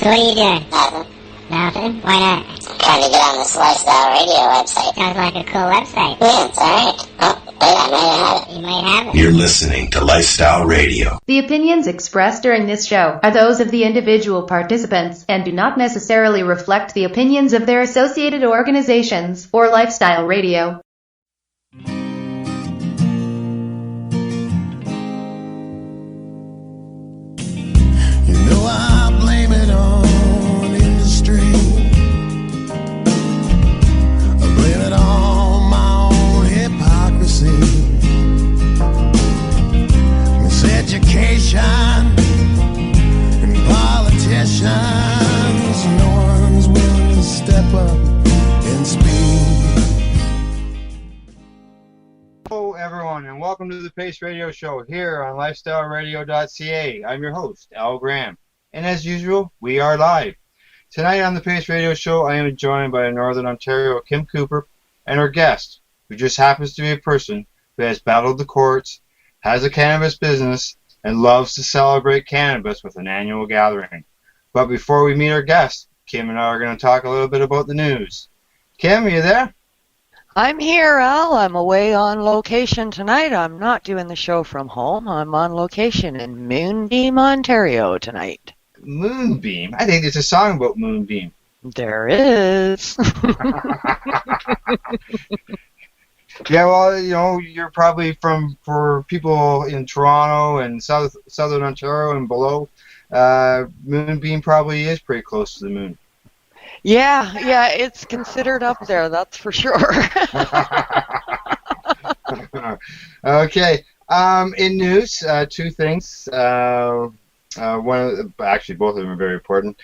So what are you doing? Nothing. Nothing? Why not? I'm trying to get on this Lifestyle Radio website. Sounds like a cool website. Yeah, it's alright. Oh, wait, I might have it. You might have it. You're listening to Lifestyle Radio. The opinions expressed during this show are those of the individual participants and do not necessarily reflect the opinions of their associated organizations or Lifestyle Radio. You know I blame it on industry. I blame it on my own hypocrisy. Miseducation and politicians. No one's willing to step up and speak. Hello everyone and welcome to the P.A.C.E radio show here on LifestyleRadio.ca. I'm your host, Al Graham, and as usual, we are live. Tonight on the P.A.C.E radio show, I am joined by Northern Ontario Kim Cooper and our guest, who just happens to be a person who has battled the courts, has a cannabis business, and loves to celebrate cannabis with an annual gathering. But before we meet our guest, Kim and I are going to talk a little bit about the news. Kim, are you there? I'm here, Al. I'm away on location tonight. I'm not doing the show from home. I'm on location in Moonbeam, Ontario tonight. Moonbeam? I think there's a song about Moonbeam. There is. Yeah, well, you know, you're probably for people in Toronto and Southern Ontario and below, Moonbeam probably is pretty close to the moon. Yeah, it's considered up there, that's for sure. Okay. In news, two things. Actually, both of them are very important.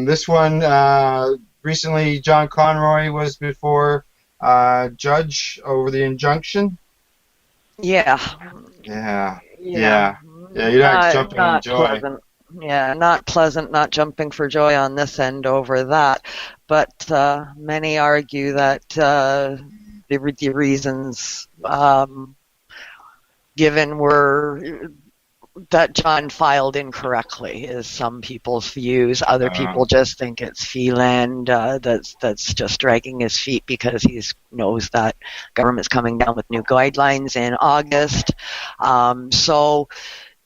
This one, recently, John Conroy was before judge over the injunction. Yeah. You're not jumping on joy. Pleasant. Yeah, not pleasant, not jumping for joy on this end over that. But many argue that the reasons given were that John filed incorrectly, is some people's views. Other people just think it's Phelan that's just dragging his feet because he knows that government's coming down with new guidelines in August. So,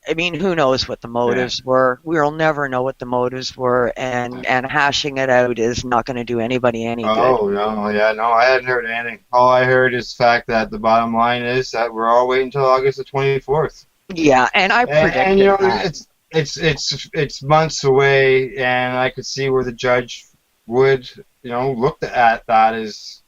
I mean, who knows what the motives were? We'll never know what the motives were, and hashing it out is not going to do anybody any good. Oh, no, I hadn't heard anything. All I heard is the fact that the bottom line is that we're all waiting until August the 24th. Yeah, and I predicted and you know, that. It's months away, and I could see where the judge would, look at that as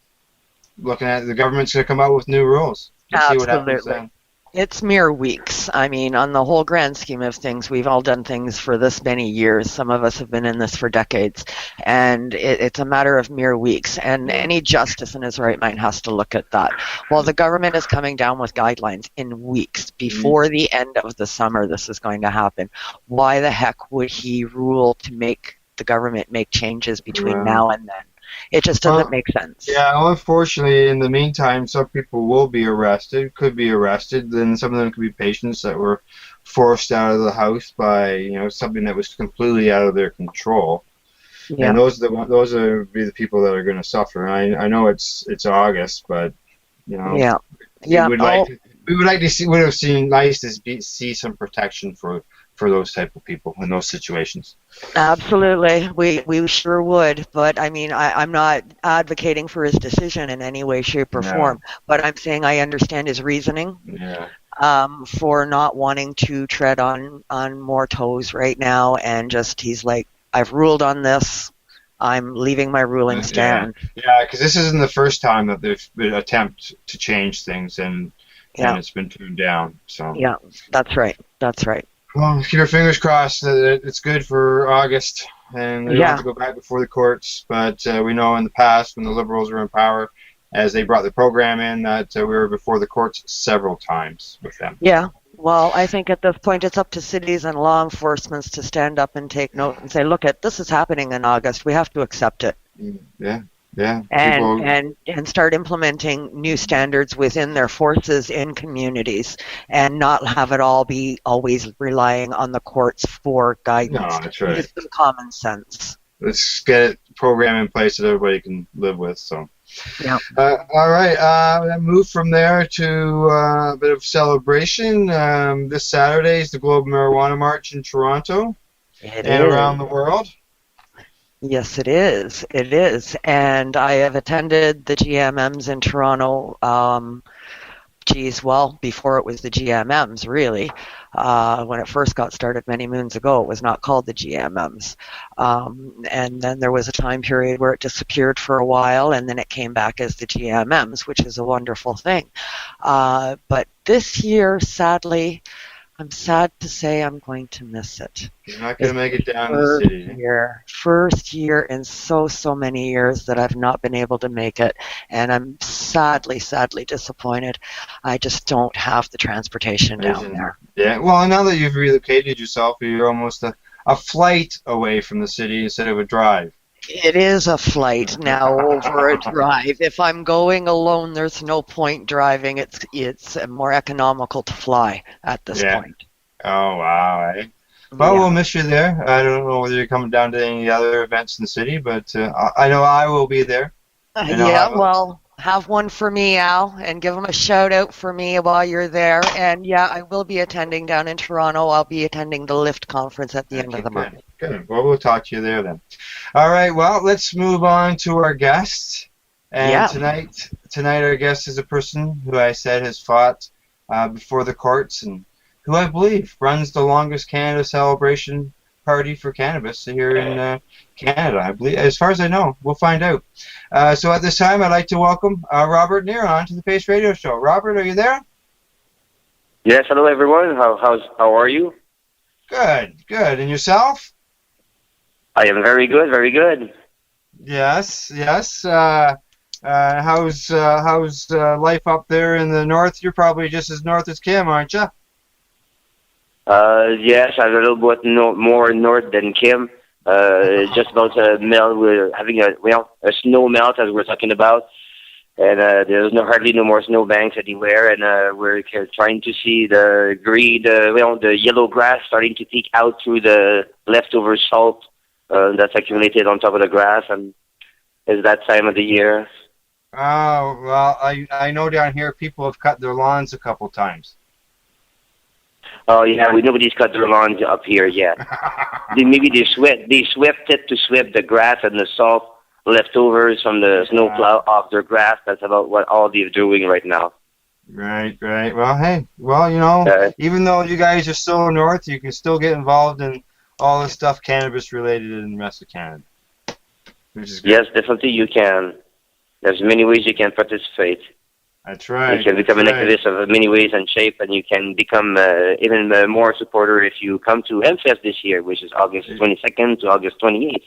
looking at the government's going to come out with new rules. Absolutely. See what happens then. It's mere weeks. I mean, on the whole grand scheme of things, we've all done things for this many years. Some of us have been in this for decades. And it's a matter of mere weeks. And any justice in his right mind has to look at that. Well, the government is coming down with guidelines in weeks. Before the end of the summer, this is going to happen. Why the heck would he rule to make the government make changes between now and then? It just doesn't make sense. Yeah, well, unfortunately, in the meantime, some people will be arrested, could be arrested. Then some of them could be patients that were forced out of the house by, something that was completely out of their control. Yeah. And those are the people that are going to suffer. I know it's August, but we would like to see. Would have seen nice to see some protection for those type of people in those situations. Absolutely. We sure would. But, I mean, I'm not advocating for his decision in any way, shape, or form. But I'm saying I understand his reasoning for not wanting to tread on more toes right now. And just, he's like, I've ruled on this. I'm leaving my ruling stand. Yeah, because this isn't the first time that there's been an attempt to change things, and it's been turned down. So yeah, that's right. Well, keep your fingers crossed that it's good for August, and they don't have to go back before the courts. But we know in the past, when the Liberals were in power, as they brought the program in, that we were before the courts several times with them. Yeah. Well, I think at this point it's up to cities and law enforcement to stand up and take note and say, look, this is happening in August. We have to accept it. Yeah. Yeah. And start implementing new standards within their forces in communities, and not have it all be always relying on the courts for guidance. No, that's right. Use some common sense. Let's get a program in place that everybody can live with. So. Yeah. All right. Move from there to a bit of celebration. This Saturday is the Global Marijuana March in Toronto around the world. Yes, it is. It is. And I have attended the GMMs in Toronto, before it was the GMMs, really. When it first got started many moons ago, it was not called the GMMs. And then there was a time period where it disappeared for a while, and then it came back as the GMMs, which is a wonderful thing. But this year, sadly, I'm sad to say I'm going to miss it. You're not going to make it down to the city. First year in so many years that I've not been able to make it, and I'm sadly disappointed. I just don't have the transportation down there. Yeah, well, now that you've relocated yourself, you're almost a flight away from the city instead of a drive. It is a flight now over a drive. If I'm going alone, there's no point driving. It's more economical to fly at this point. Oh, wow. Eh? Well, we'll miss you there. I don't know whether you're coming down to any other events in the city, but I know I will be there. Have one for me, Al, and give them a shout out for me while you're there. And I will be attending down in Toronto. I'll be attending the LIFT conference at the end of the month. Good. Well, we'll talk to you there then. All right. Well, let's move on to our guests. And tonight our guest is a person who I said has fought before the courts, and who I believe runs the longest Canada celebration party for cannabis here in Canada. I believe, as far as I know. We'll find out. So at this time, I'd like to welcome Robert-neron to the P.A.C.E Radio Show. Robert, are you there? Yes. Hello, everyone. How are you? Good. And yourself? I am very good. Very good. Yes. How's life up there in the north? You're probably just as north as Kim, aren't you? Yes, I'm a little bit more north than Kim. Just about to melt. We're having a snow melt, as we're talking about, and there's hardly no more snow banks anywhere. And we're trying to see the green, the yellow grass starting to peek out through the leftover salt that's accumulated on top of the grass, and it's that time of the year. Oh, well, I know down here people have cut their lawns a couple times. Oh yeah, nobody's cut their lawns up here yet. They swept it to sweep the grass and the salt leftovers from the snowplow off their grass. That's about what all they're doing right now. Right. Well, hey, even though you guys are so north, you can still get involved in all the stuff cannabis related in the rest of Canada. Which is good. Yes, definitely you can. There's many ways you can participate. That's right. You can become an activist of many ways and shape, and you can become even more supporter if you come to Hempfest this year, which is August 22nd to August 28th.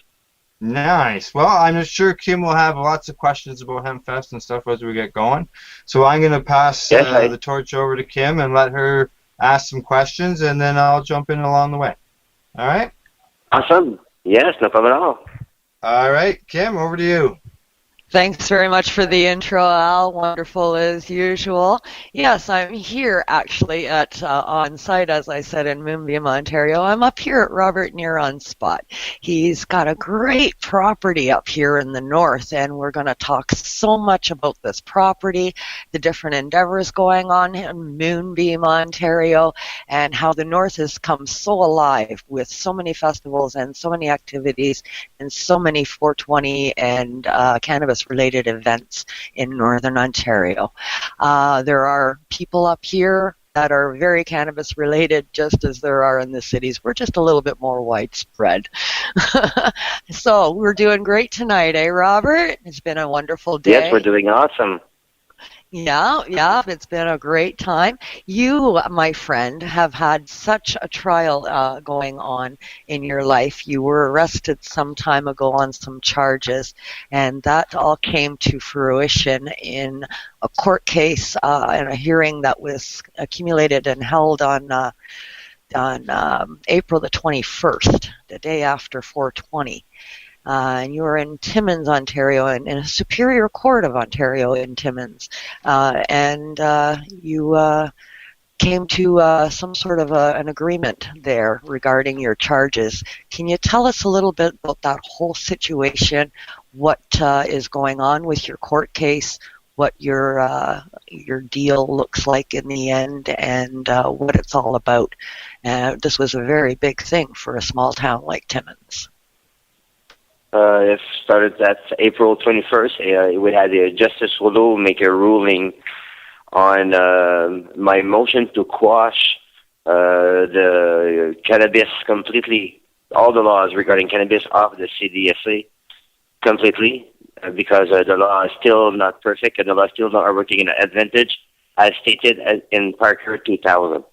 Nice. Well, I'm sure Kim will have lots of questions about Hempfest and stuff as we get going. So I'm going to pass the torch over to Kim and let her ask some questions, and then I'll jump in along the way. All right? Awesome. Yes, no problem at all. All right, Kim, over to you. Thanks very much for the intro, Al. Wonderful as usual. Yes, I'm here actually at on site, as I said, in Moonbeam, Ontario. I'm up here at Robert-neron's spot. He's got a great property up here in the north, and we're going to talk so much about this property, the different endeavors going on in Moonbeam, Ontario, and how the north has come so alive with so many festivals and so many activities and so many 420 and cannabis-related events in Northern Ontario. There are people up here that are very cannabis-related, just as there are in the cities. We're just a little bit more widespread. So we're doing great tonight, eh, Robert? It's been a wonderful day. Yes, we're doing awesome. Yeah, it's been a great time. You, my friend, have had such a trial going on in your life. You were arrested some time ago on some charges, and that all came to fruition in a court case and a hearing that was accumulated and held on April the 21st, the day after 420. and you were in Timmins, Ontario, and in a Superior Court of Ontario in Timmins, and you came to some sort of an agreement there regarding your charges. Can you tell us a little bit about that whole situation, what is going on with your court case, what your deal looks like in the end, and what it's all about? This was a very big thing for a small town like Timmins. It started at April 21st. We had Justice Willow make a ruling on my motion to quash the cannabis completely, all the laws regarding cannabis off the CDSA completely, because the law is still not perfect and the law is still not working in an advantage, as stated in Parker 2000.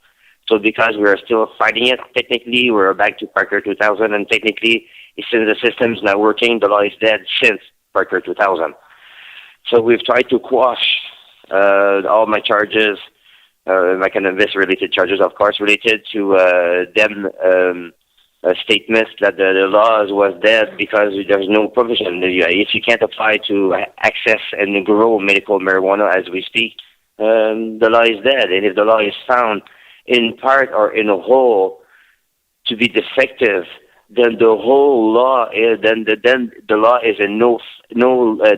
So because we are still fighting it, technically we're back to Parker 2000, and technically, since the system is not working, the law is dead since Parker 2000. So we've tried to quash all my charges, my cannabis-related charges, of course, related to them statements that the laws was dead because there's no provision. If you can't apply to access and grow medical marijuana as we speak, the law is dead. And if the law is found in part or in a whole to be defective, then the whole law is then the law is in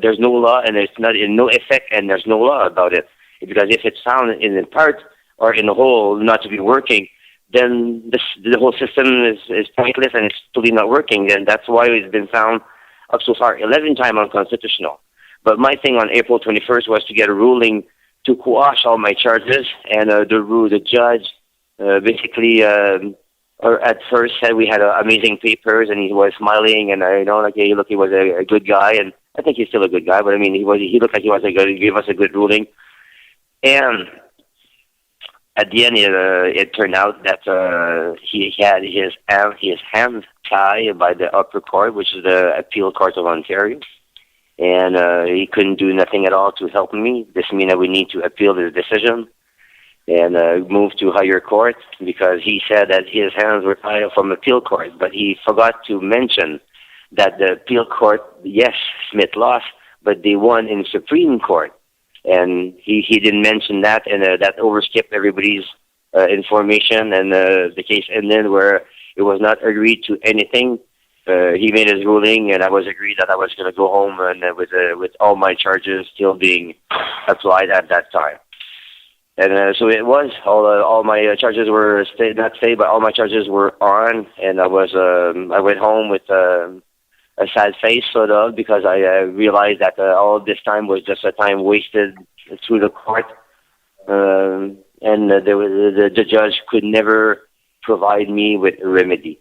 there's no law, and it's not in no effect, and there's no law about it. Because if it's found in part or in a whole not to be working, then the whole system is pointless and it's totally not working. And that's why it's been found up so far 11 times unconstitutional. But my thing on April 21st was to get a ruling to quash all my charges, and the judge basically at first said we had amazing papers, and he was smiling, and hey, look, he was a good guy, and I think he's still a good guy, but I mean, he looked like he was he gave us a good ruling. And at the end, it turned out that he had his hands tied by the upper court, which is the appeal court of Ontario, and he couldn't do nothing at all to help me. This means that we need to appeal this decision and move to higher court, because he said that his hands were tied from appeal court, but he forgot to mention that the appeal court, yes, Smith lost, but they won in Supreme Court. And he didn't mention that, and that overskipped everybody's information, and the case ended where it was not agreed to anything. He made his ruling, and I was agreed that I was going to go home, and with all my charges still being applied at that time. And so it was all my charges were not stayed, but all my charges were on, and I went home with a sad face, sort of, because I realized that all this time was just a time wasted through the court, and the judge could never provide me with a remedy.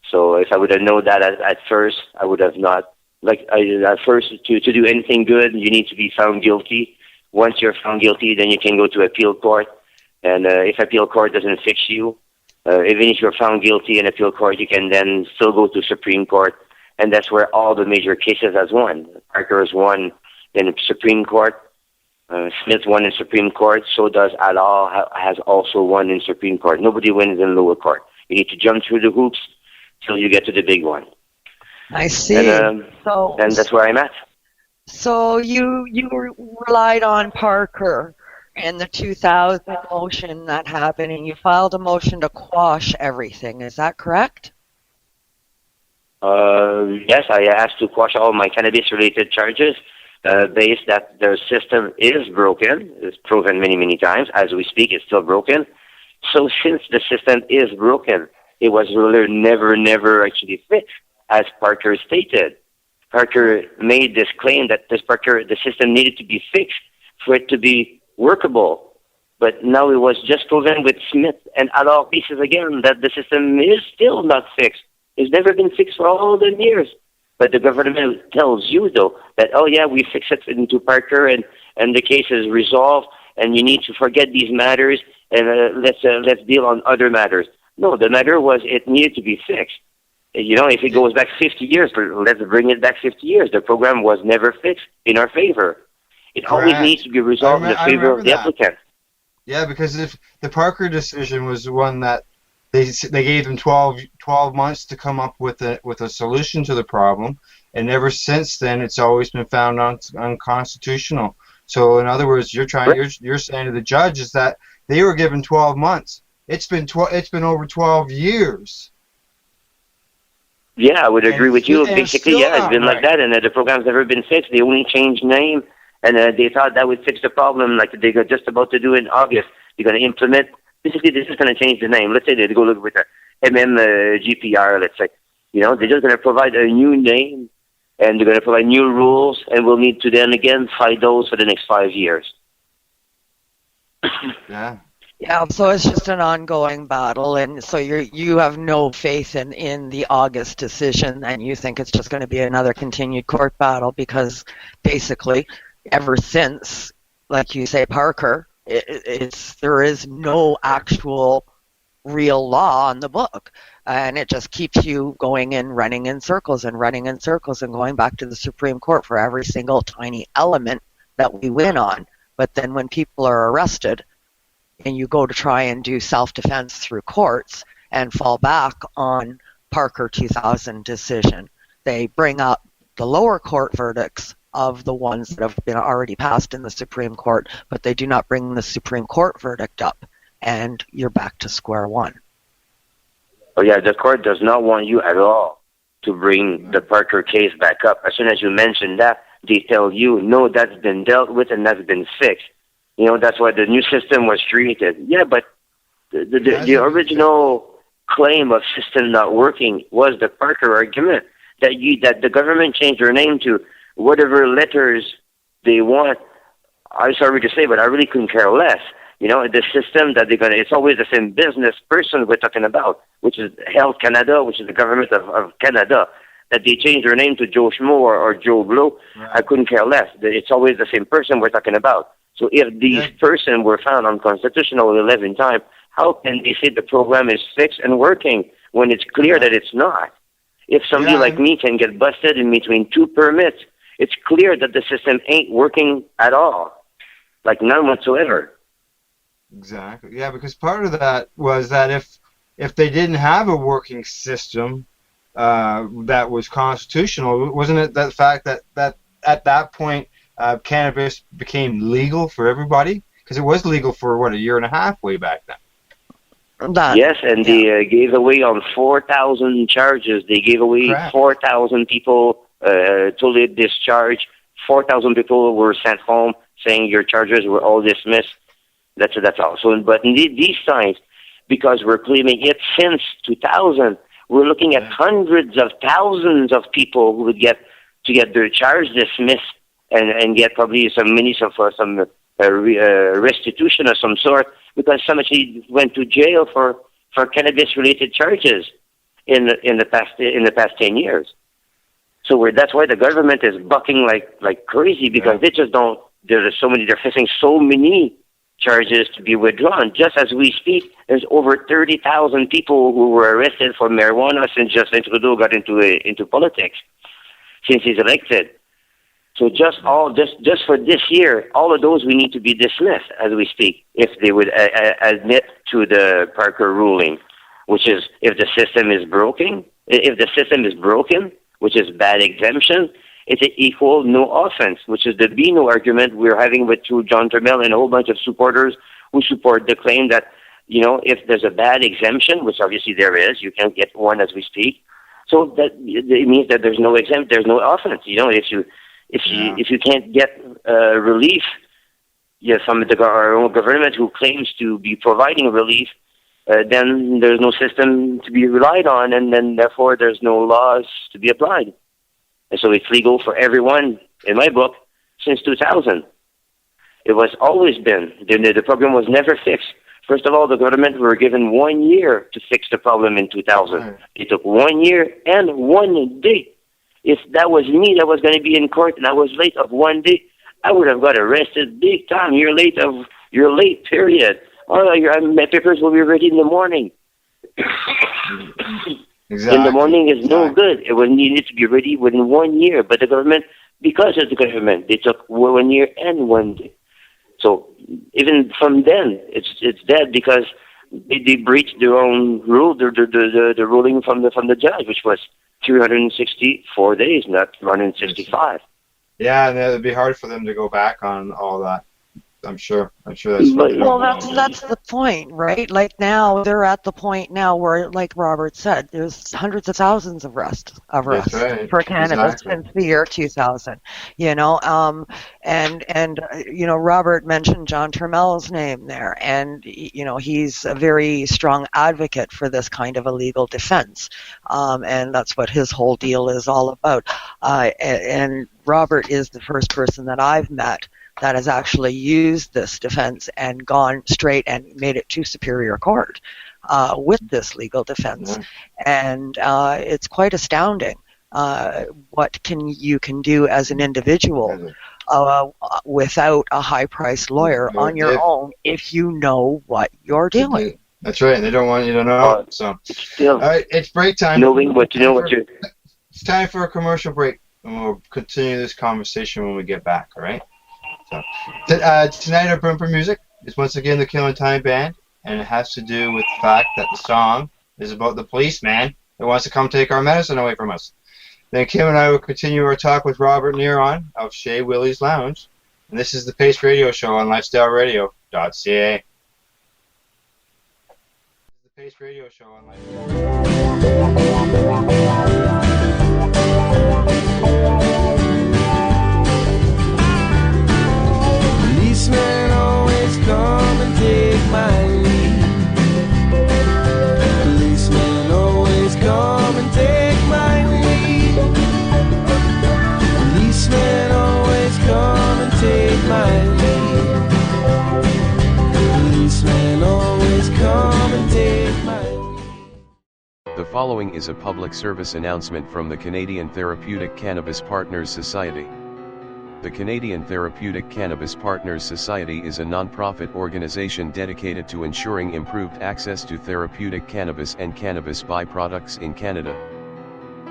So if I would have known that at first, I would have not. At first, to do anything good, you need to be found guilty. Once you're found guilty, then you can go to appeal court, and if appeal court doesn't fix you, even if you're found guilty in appeal court, you can then still go to Supreme Court. And that's where all the major cases has won. Parker has won in Supreme Court. Smith won in Supreme Court. So does Allard has also won in Supreme Court. Nobody wins in lower court. You need to jump through the hoops till you get to the big one. I see. And that's where I'm at. So you relied on Parker and the 2000 motion that happened, and you filed a motion to quash everything. Is that correct? Yes, I asked to quash all my cannabis-related charges, based that their system is broken. It's proven many, many times. As we speak, it's still broken. So since the system is broken, it was really never actually fixed, as Parker stated. Parker made this claim that the system needed to be fixed for it to be workable. But now it was just proven with Smith and Allard cases again that the system is still not fixed. It's never been fixed for all the years. But the government tells you, though, that, oh, yeah, we fix it into Parker and the case is resolved and you need to forget these matters and let's deal on other matters. No, the matter was it needed to be fixed. If it goes back 50 years, let's bring it back 50 years. The program was never fixed in our favor. It always needs to be resolved in the favor of the applicant. Yeah, because if the Parker decision was one that they gave them 12 months to come up with a solution to the problem, and ever since then it's always been found unconstitutional. So in other words, you're saying to the judge is that they were given 12 months. It's been over 12 years. Yeah, I would agree with you. Basically, yeah, it's been right. like that, and the program's never been fixed. They only changed name, and they thought that would fix the problem. Like they got just about to do in August. They're going to implement. Basically, they're just going to change the name. Let's say they go look with the GPR. Let's say, they're just going to provide a new name, and they're going to provide new rules, and we'll need to then again fight those for the next 5 years. Yeah. Yeah, so it's just an ongoing battle, and so you have no faith in the August decision, and you think it's just going to be another continued court battle because basically, ever since, like you say, Parker, there is no actual real law on the book, and it just keeps you going and running in circles and going back to the Supreme Court for every single tiny element that we win on. But then when people are arrested, and you go to try and do self-defense through courts and fall back on Parker 2000 decision, they bring up the lower court verdicts of the ones that have been already passed in the Supreme Court, but they do not bring the Supreme Court verdict up, and you're back to square one. Oh yeah, the court does not want you at all to bring the Parker case back up. As soon as you mention that, they tell you, no, that's been dealt with and that's been fixed. That's why the new system was created. Yeah, but the original claim of system not working was the Parker argument that the government changed their name to whatever letters they want. I'm sorry to say, but I really couldn't care less. The system that it's always the same business person we're talking about, which is Health Canada, which is the government of Canada, that they changed their name to Joe Schmo or Joe Blow. Right. I couldn't care less. It's always the same person we're talking about. So if these persons were found unconstitutional 11 times, how can they say the program is fixed and working when it's clear that it's not? If somebody like me can get busted in between two permits, it's clear that the system ain't working at all, like none whatsoever. Exactly. Yeah, because part of that was that if they didn't have a working system that was constitutional, wasn't it that fact that at that point cannabis became legal for everybody? Because it was legal for, a year and a half way back then. Yes, and they gave away on 4,000 charges. They gave away 4,000 people totally discharged. 4,000 people were sent home saying your charges were all dismissed. That's all. So, but in these times, because we're claiming it since 2000, we're looking at hundreds of thousands of people who would get their charge dismissed and get probably some restitution of some sort because somebody went to jail for cannabis-related charges in the past 10 years. So that's why the government is bucking like crazy because they just don't. They're facing so many charges to be withdrawn. Just as we speak, there's over 30,000 people who were arrested for marijuana since Justin Trudeau got into politics, since he's elected. So just for this year, all of those we need to be dismissed as we speak if they would admit to the Parker ruling, which is if the system is broken, which is bad exemption, it's an equal no offense, which is the Bino argument we're having through John Turmel and a whole bunch of supporters who support the claim that, if there's a bad exemption, which obviously there is, you can't get one as we speak. So that it means that there's no there's no offense. If you can't get relief from our own government who claims to be providing relief, then there's no system to be relied on, and then therefore there's no laws to be applied. And so it's legal for everyone, in my book, since 2000. It was always been. The program was never fixed. First of all, the government were given 1 year to fix the problem in 2000. Right. It took 1 year and 1 day. If that was me that was going to be in court and I was late of 1 day, I would have got arrested big time. You're late, period. My papers will be ready in the morning. Exactly. In the morning is no good. It was needed to be ready within 1 year. But the government, because it's the government, they took 1 year and 1 day. So even from then, it's dead because they breached their own rule, the ruling from the judge, which was 364 days, not 165. Yeah, and it'd be hard for them to go back on all that. I'm sure that's well, that's the point, right? Like now they're at the point now where, like Robert said, there's hundreds of thousands of arrests for cannabis since the year 2000. You know, and you know, Robert mentioned John Turmel's name there, and you know, he's a very strong advocate for this kind of a legal defense, and that's what his whole deal is all about. And Robert is the first person that I've met that has actually used this defense and gone straight and made it to Superior Court with this legal defense. And it's quite astounding what you can do as an individual without a high-priced lawyer on your own if you know what you're doing. That's right. They don't want you to know. So, all right, it's break time. Knowing what you know what you're... It's time for a commercial break, and we'll continue this conversation when we get back, all right? So, tonight our bumper music is once again the Killing Time Band, and it has to do with the fact that the song is about the policeman that wants to come take our medicine away from us. Then Kim and I will continue our talk with robert-neron of Chez Willy's Lounge, and this is the P.A.C.E Radio Show on LifestyleRadio.ca. The P.A.C.E Radio Show on Policemen always come and take my lead. Policemen always come and take my lead. Policemen always come and take my lead. Policemen always come and take my lead. The following is a public service announcement from the Canadian Therapeutic Cannabis Partners Society. The Canadian Therapeutic Cannabis Partners Society is a non-profit organization dedicated to ensuring improved access to therapeutic cannabis and cannabis byproducts in Canada.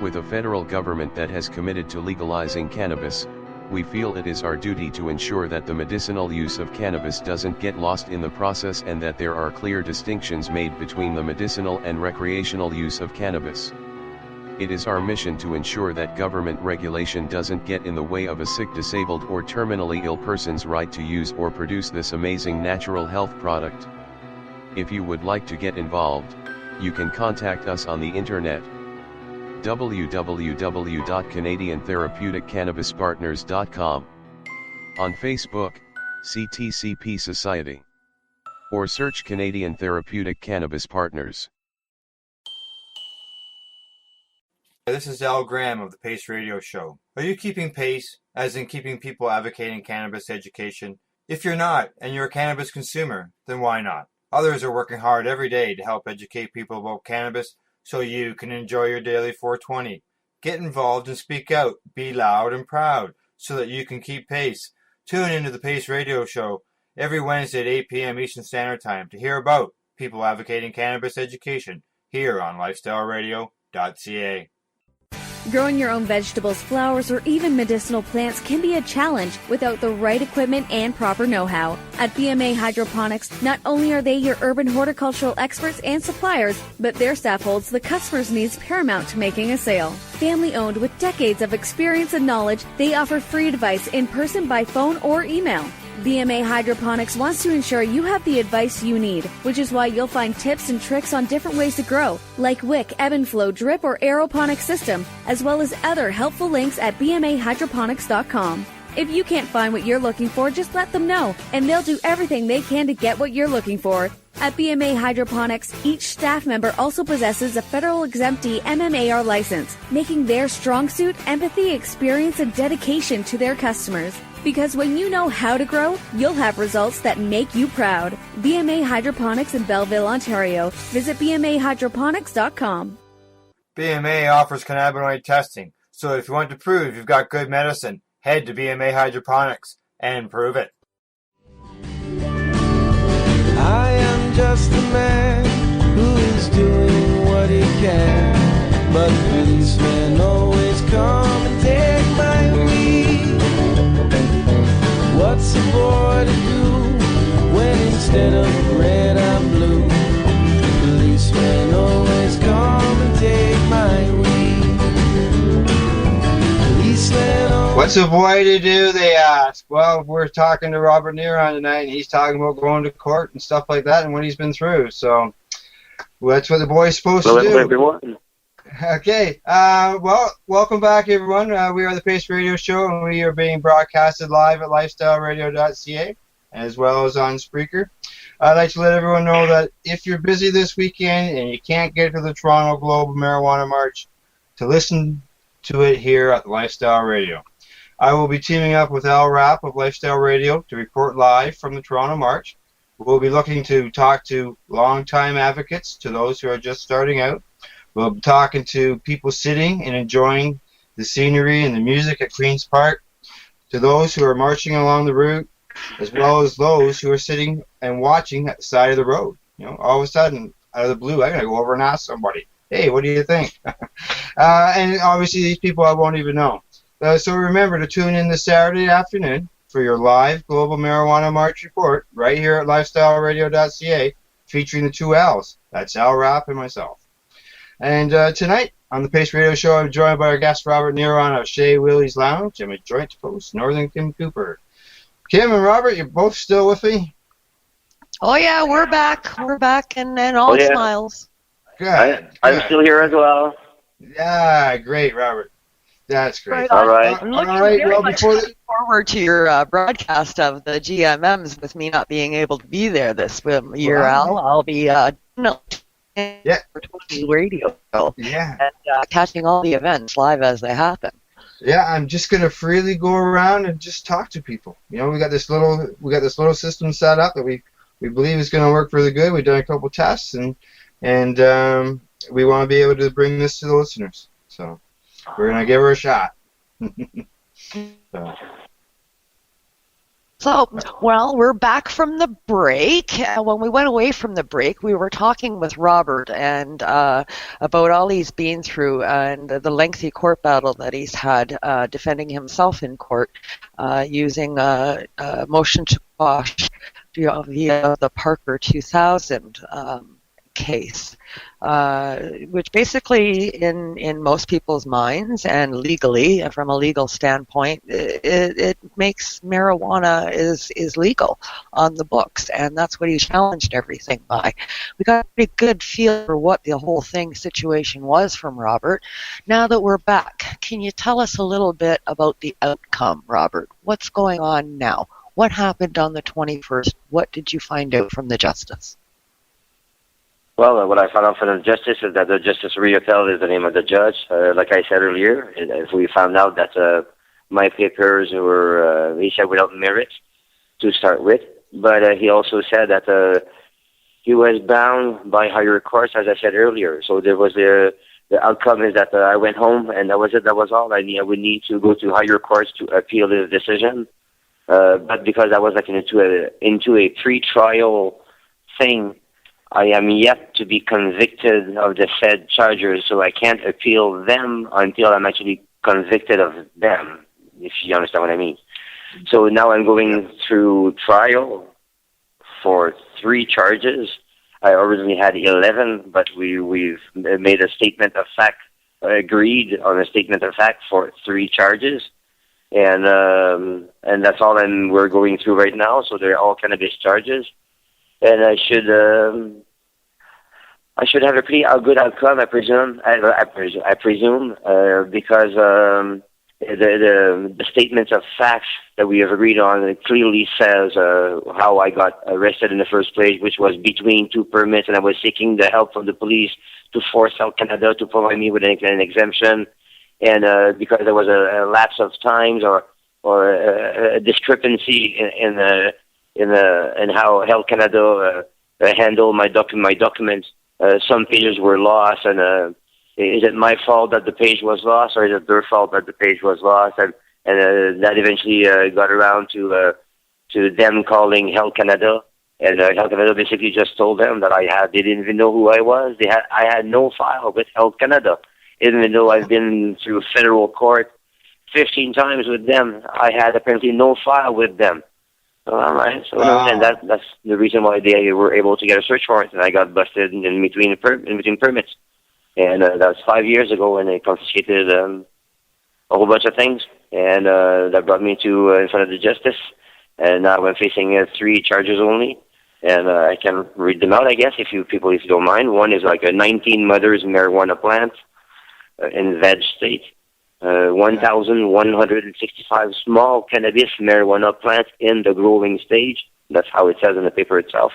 With a federal government that has committed to legalizing cannabis, we feel it is our duty to ensure that the medicinal use of cannabis doesn't get lost in the process and that there are clear distinctions made between the medicinal and recreational use of cannabis. It is our mission to ensure that government regulation doesn't get in the way of a sick, disabled or terminally ill person's right to use or produce this amazing natural health product. If you would like to get involved, you can contact us on the internet www.canadiantherapeuticCannabisPartners.com, on Facebook, CTCP Society, or search Canadian Therapeutic Cannabis Partners. This is Al Graham of the P.A.C.E Radio Show. Are you keeping pace, as in keeping people advocating cannabis education? If you're not, and you're a cannabis consumer, then why not? Others are working hard every day to help educate people about cannabis so you can enjoy your daily 420. Get involved and speak out. Be loud and proud so that you can keep pace. Tune into the P.A.C.E Radio Show every Wednesday at 8 p.m. Eastern Standard Time to hear about people advocating cannabis education here on LifestyleRadio.ca. Growing your own vegetables, flowers, or even medicinal plants can be a challenge without the right equipment and proper know-how. At BMA Hydroponics, not only are they your urban horticultural experts and suppliers, but their staff holds the customer's needs paramount to making a sale. Family-owned with decades of experience and knowledge, they offer free advice in person, by phone, or email. BMA Hydroponics wants to ensure you have the advice you need, which is why you'll find tips and tricks on different ways to grow, like wick, ebb and flow, drip, or aeroponic system, as well as other helpful links at bmahydroponics.com. If you can't find what you're looking for, just let them know, and they'll do everything they can to get what you're looking for. At BMA Hydroponics, each staff member also possesses a federal exemptee MMAR license, making their strong suit empathy, experience, and dedication to their customers. Because when you know how to grow, you'll have results that make you proud. BMA Hydroponics in Belleville, Ontario. Visit bmahydroponics.com. BMA offers cannabinoid testing, so if you want to prove you've got good medicine, head to BMA Hydroponics and prove it. I am just a man who is doing what he can, but policemen always come and take my lead. What's a boy to do when instead of red I'm blue? What's a boy to do, they ask. Well, we're talking to Robert-Neron tonight, and he's talking about going to court and stuff like that and what he's been through. So that's what the boy's supposed to do. Everyone. Okay. Well, welcome back, everyone. We are the P.A.C.E Radio Show, and we are being broadcasted live at LifestyleRadio.ca as well as on Spreaker. I'd like to let everyone know that if you're busy this weekend and you can't get to the Toronto Global Marijuana March, to listen to it here at Lifestyle Radio. I will be teaming up with Al Rapp of Lifestyle Radio to report live from the Toronto March. We'll be looking to talk to longtime advocates, to those who are just starting out. We'll be talking to people sitting and enjoying the scenery and the music at Queen's Park, to those who are marching along the route, as well as those who are sitting and watching at the side of the road. You know, all of a sudden, out of the blue, I'm going to go over and ask somebody, hey, what do you think? And obviously these people I won't even know. So remember to tune in this Saturday afternoon for your live Global Marijuana March report right here at LifestyleRadio.ca, featuring the two L's. That's Al Rapp and myself. And tonight on the P.A.C.E Radio Show, I'm joined by our guest Robert-Neron of Chez Willy's Lounge and my joint host, Northern Kim Cooper. Kim and Robert, you're both still with me? Oh, yeah, we're back. We're back and all smiles. Good. I'm still here as well. Yeah, great, Robert. That's great. All right. I'm looking very much forward to your broadcast of the GMMs with me not being able to be there this year, Al. I'll be for 20 radio and catching all the events live as they happen. Yeah, I'm just gonna freely go around and just talk to people. You know, we got this little system set up that we believe is gonna work really good. We've done a couple tests and we want to be able to bring this to the listeners. So we're gonna give her a shot. So, well, we're back from the break. When we went away from the break, we were talking with Robert and about all he's been through and the lengthy court battle that he's had defending himself in court using a motion to quash via the Parker 2000 case, which basically in most people's minds and legally, from a legal standpoint, it makes marijuana is legal on the books, and that's what he challenged everything by. We got a pretty good feel for what the whole situation was from Robert. Now that we're back, can you tell us a little bit about the outcome, Robert? What's going on now? What happened on the 21st? What did you find out from the justice? Well, what I found out from the justice is that the Justice Riotel is the name of the judge. Like I said earlier, if we found out that my papers were, he said, without merit to start with. But he also said that he was bound by higher courts, as I said earlier. So there was the outcome is that I went home, and that was it. That was all. I would need to go to higher courts to appeal his decision. But because I was like into a pre-trial thing, I am yet to be convicted of the said charges, so I can't appeal them until I'm actually convicted of them, if you understand what I mean. So now I'm going through trial for 3 charges. I originally had 11, but we've made a statement of fact, agreed on a statement of fact for 3 charges. And that's all we're going through right now, so they're all cannabis charges. And I should have a pretty good outcome, I presume. Because the statements of facts that we have agreed on, it clearly says how I got arrested in the first place, which was between 2 permits, and I was seeking the help from the police to force Health Canada to provide me with an exemption, and because there was a lapse of times or a discrepancy in how Health Canada handled my documents. Some pages were lost, and is it my fault that the page was lost, or is it their fault that the page was lost? And that eventually got around to them calling Health Canada, and Health Canada basically just told them that they didn't even know who I was. I had no file with Health Canada, even though I've been through federal court 15 times with them. I had apparently no file with them. All right. So and that's the reason why they were able to get a search warrant, and I got busted in between permits. And that was 5 years ago, when they confiscated a whole bunch of things. and that brought me to in front of the justice. And now I'm facing 3 charges only, and I can read them out, I guess, if you don't mind. One is like a 19 mothers marijuana plant in veg state, 1,165 small cannabis marijuana plants in the growing stage. That's how it says in the paper itself.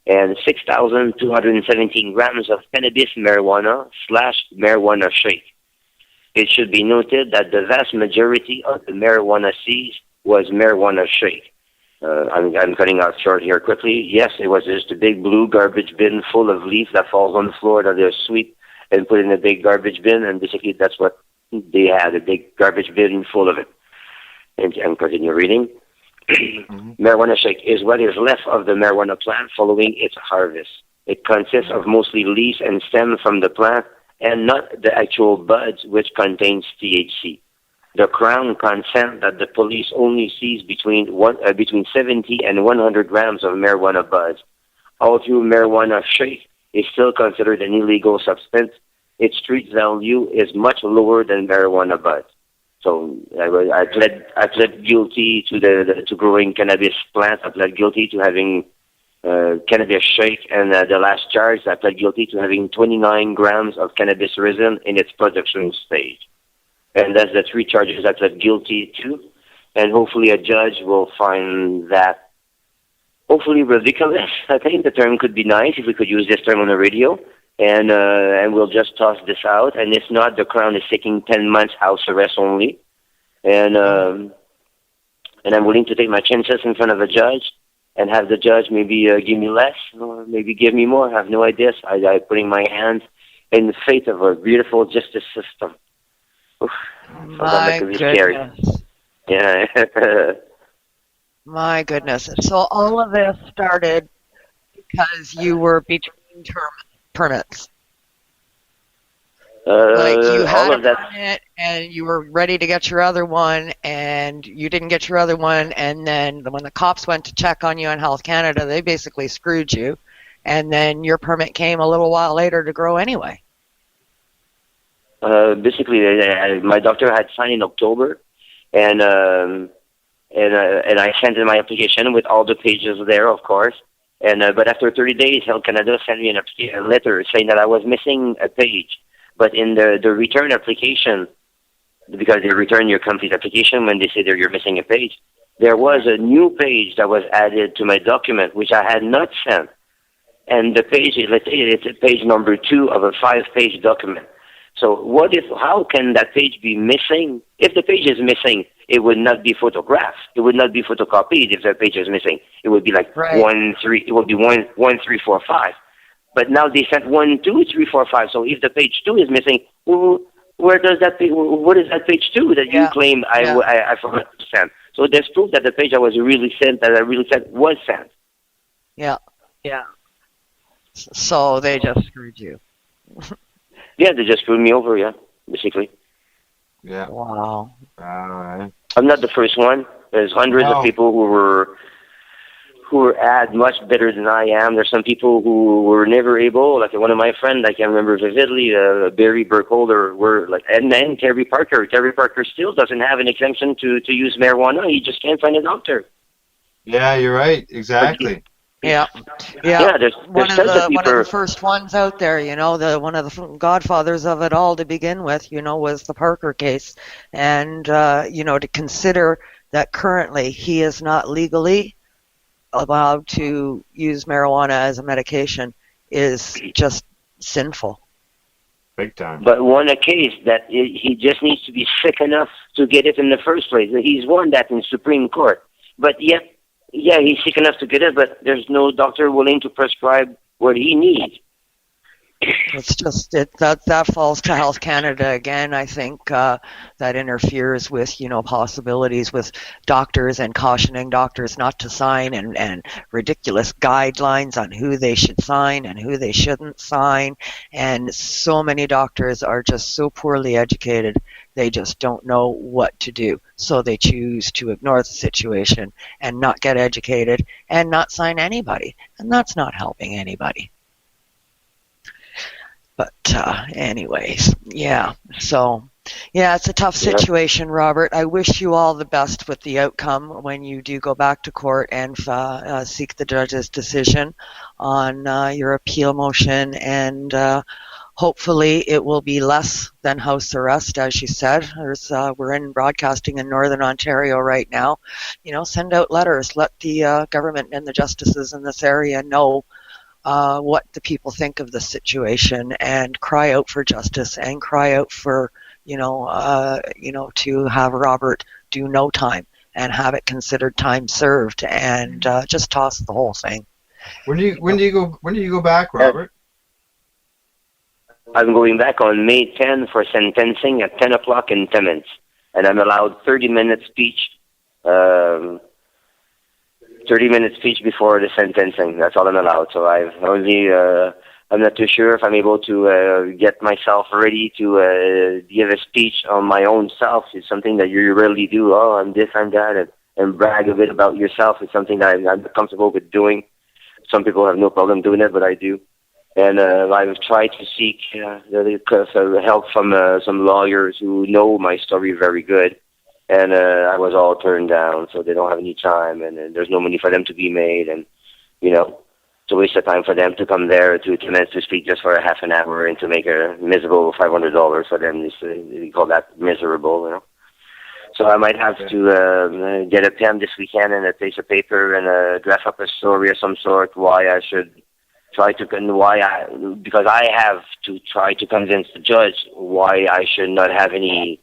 And 6,217 grams of cannabis marijuana/marijuana shake. It should be noted that the vast majority of the marijuana seized was marijuana shake. I'm cutting out short here quickly. Yes, it was just a big blue garbage bin full of leaves that falls on the floor that they sweep and put in a big garbage bin, and basically that's what they had, a big garbage bin full of it. And continue reading. Marijuana shake is what is left of the marijuana plant following its harvest. It consists of mostly leaves and stem from the plant and not the actual buds, which contains THC. The Crown consent that the police only seize between 70 and 100 grams of marijuana buds. Although marijuana shake is still considered an illegal substance, its street value is much lower than marijuana buds. So I pled guilty to growing cannabis plants. I pled guilty to having cannabis shake, and the last charge, I pled guilty to having 29 grams of cannabis resin in its production stage. And that's the 3 charges I pled guilty to. And hopefully a judge will find that hopefully ridiculous. I think the term could be nice if we could use this term on the radio. And we'll just toss this out. And if not, the Crown is seeking 10 months house arrest only. And I'm willing to take my chances in front of a judge and have the judge maybe give me less or maybe give me more. I have no idea. I'm putting my hands in the fate of a beautiful justice system. Oof. My goodness. Yeah. My goodness. So all of this started because you were between permits. Like you had a permit and you were ready to get your other one and you didn't get your other one, and then when the cops went to check on you in Health Canada, they basically screwed you, and then your permit came a little while later to grow anyway. Basically, my doctor had signed in October, and I sent in my application with all the pages there, of course. But after 30 days, Health Canada sent me a letter saying that I was missing a page. But in the return application, because they return your company's application when they say that you're missing a page, there was a new page that was added to my document, which I had not sent. And the page, let's say it's page number 2 of a 5-page document. So how can that page be missing? If the page is missing, it would not be photographed. It would not be photocopied if the page is missing. It would be like 1, 3, it would be 1, 3, 4, 5. But now they sent 1, 2, 3, 4, 5. So if the page 2 is missing, where does that page, what is that page 2 that you claim I forgot to send? So there's proof that the page I really sent was sent. Yeah. Yeah. So they just screwed you. Yeah, they just screwed me over, basically. Yeah. Wow. I'm not the first one. There's hundreds of people who were much better than I am. There's some people who were never able, like one of my friends, I can remember vividly, Barry Burkholder, and then Terry Parker. Terry Parker still doesn't have an exemption to use marijuana. He just can't find a doctor. Yeah, you're right. Exactly. Yeah. There's one of the first ones out there, one of the godfathers of it all to begin with, was the Parker case. And, to consider that currently he is not legally allowed to use marijuana as a medication is just sinful. Big time. But won a case that he just needs to be sick enough to get it in the first place. He's won that in Supreme Court. But yet, he's sick enough to get it, but there's no doctor willing to prescribe what he needs. It's just that falls to Health Canada again. I think that interferes with possibilities with doctors and cautioning doctors not to sign and ridiculous guidelines on who they should sign and who they shouldn't sign. And so many doctors are just so poorly educated, they just don't know what to do. So they choose to ignore the situation and not get educated and not sign anybody. And that's not helping anybody. But anyways, so Yeah, it's a tough situation, Robert. I wish you all the best with the outcome when you do go back to court and seek the judge's decision on your appeal motion, and hopefully it will be less than house arrest, as you said. We're in broadcasting in Northern Ontario right now. Send out letters. Let the government and the justices in this area know what the people think of the situation, and cry out for justice, and cry out for to have Robert do no time and have it considered time served, and just toss the whole thing. When do you go back, Robert? I'm going back on May 10 for sentencing at 10 o'clock in Timmins, and I'm allowed 30-minute speech. 30-minute speech before the sentencing. That's all I'm allowed. So I'm not too sure if I'm able to get myself ready to give a speech on my own self. It's something that you rarely do. Oh, I'm this, I'm that, and brag a bit about yourself. It's something that I'm comfortable with doing. Some people have no problem doing it, but I do. And I've tried to seek help from some lawyers who know my story very good. And I was all turned down, so they don't have any time, and there's no money for them to be made. And, it's a waste of time for them to come there to Timmins to speak just for a half an hour and to make a miserable $500 for them. They call that miserable, So I might have to get a pen this weekend and a piece of paper and draft up a story of some sort why I should because I have to try to convince the judge why I should not have any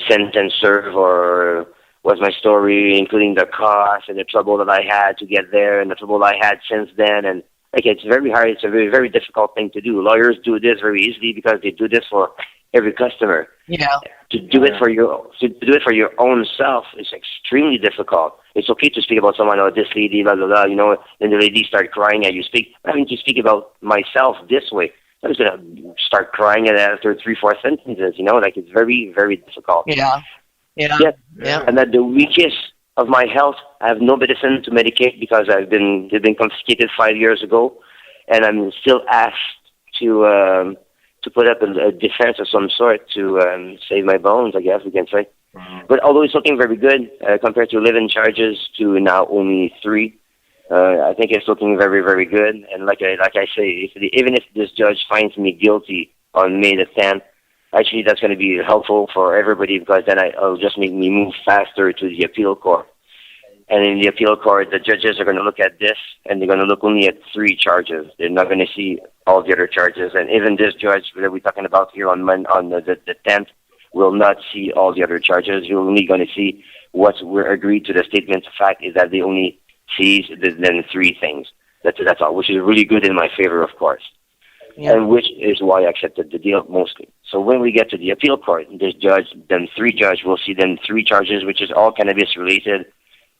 sentence served, or was my story, including the cost and the trouble that I had to get there and the trouble I had since then. And it's very hard. It's a very, very difficult thing to do. Lawyers do this very easily because they do this for every customer. Yeah. To do it for your own self is extremely difficult. It's okay to speak about someone, this lady, blah, blah, blah, and the lady start crying and you speak. Having to speak about myself this way, I was going to start crying after 3-4 sentences, it's very, very difficult. Yeah. And at the weakest of my health, I have no medicine to medicate because they've been confiscated 5 years ago, and I'm still asked to put up a defense of some sort to save my bones, I guess we can say. Mm-hmm. But although it's looking very good compared to 11 charges to now only 3, I think it's looking very, very good. And like I say, even if this judge finds me guilty on May the 10th, actually that's going to be helpful for everybody, because then it'll just make me move faster to the appeal court. And in the appeal court, the judges are going to look at this, and they're going to look only at 3 charges. They're not going to see all the other charges. And even this judge that we're talking about here on the 10th will not see all the other charges. You're only going to see what we're agreed to. The statement of fact is that they only sees then 3 things. That's all, which is really good in my favor, of course. Yeah. And which is why I accepted the deal mostly. So when we get to the appeal court, this judge, then 3 judges will see them 3 charges, which is all cannabis related.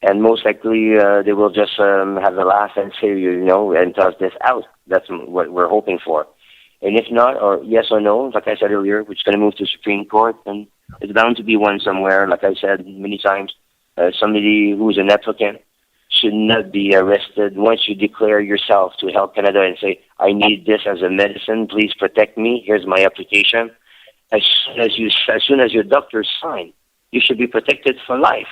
And most likely, they will just have a laugh and say, and toss this out. That's what we're hoping for. And if not, or yes or no, like I said earlier, which is going to move to Supreme Court, and it's bound to be one somewhere. Like I said many times, somebody who's an applicant should not be arrested once you declare yourself to Health Canada and say, I need this as a medicine, please protect me, here's my application. As soon as your doctor sign, you should be protected for life.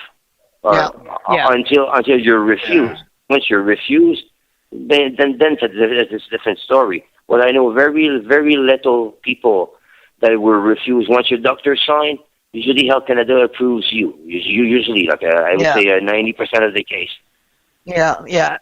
Until you're refused. Once you're refused, then it's a different story. Well, I know very, very little people that were refused. Once your doctor signed, usually Health Canada approves you. Usually, I would say 90% of the case. Yeah,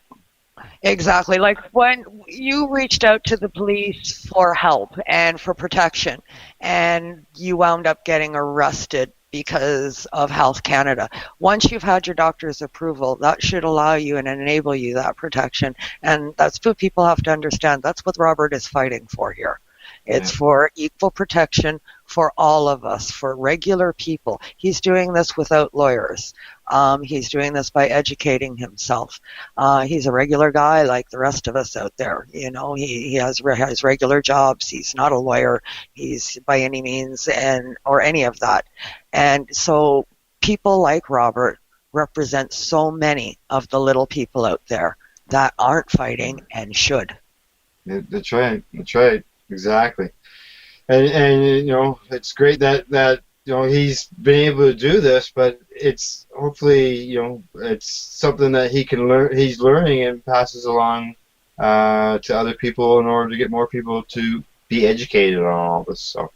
exactly. Like when you reached out to the police for help and for protection, and you wound up getting arrested because of Health Canada. Once you've had your doctor's approval, that should allow you and enable you that protection. And that's what people have to understand. That's what Robert is fighting for here. It's for equal protection for all of us, for regular people. He's doing this without lawyers. He's doing this by educating himself. He's a regular guy like the rest of us out there. He has regular jobs. He's not a lawyer. He's by any means or any of that. And so people like Robert represent so many of the little people out there that aren't fighting and should. That's right. Exactly. and it's great that he's been able to do this, but it's hopefully it's something that he can learn. He's learning and passes along to other people in order to get more people to be educated on all this. So,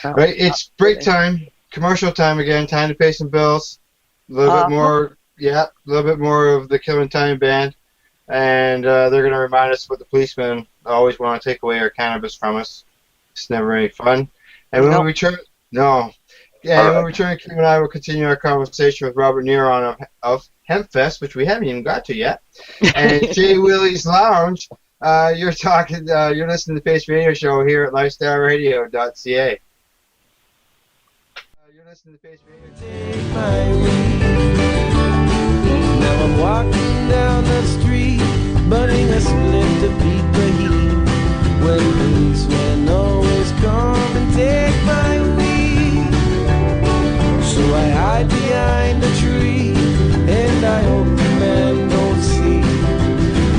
right, it's break time, commercial time again. Time to pay some bills. A little bit more, a little bit more of the Killing Time Band, and they're going to remind us what the policemen always want to take away our cannabis from us. It's never any fun. And when we return, when we return, Kim and I will continue our conversation with Robert-neron of Hempfest, which we haven't even got to yet, and Chez Willy's Lounge. You're listening to the P.A.C.E radio show here at LifestyleRadio.ca. You're listening to the P.A.C.E radio show. Now I'm walking down the street, burning a split to beat the heat. When policemen always come and take my weed, so I hide behind a tree, and I hope the man don't see.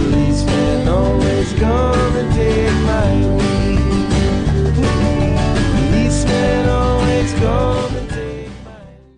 Policemen always come and take my weed. Policemen always come and take my weed.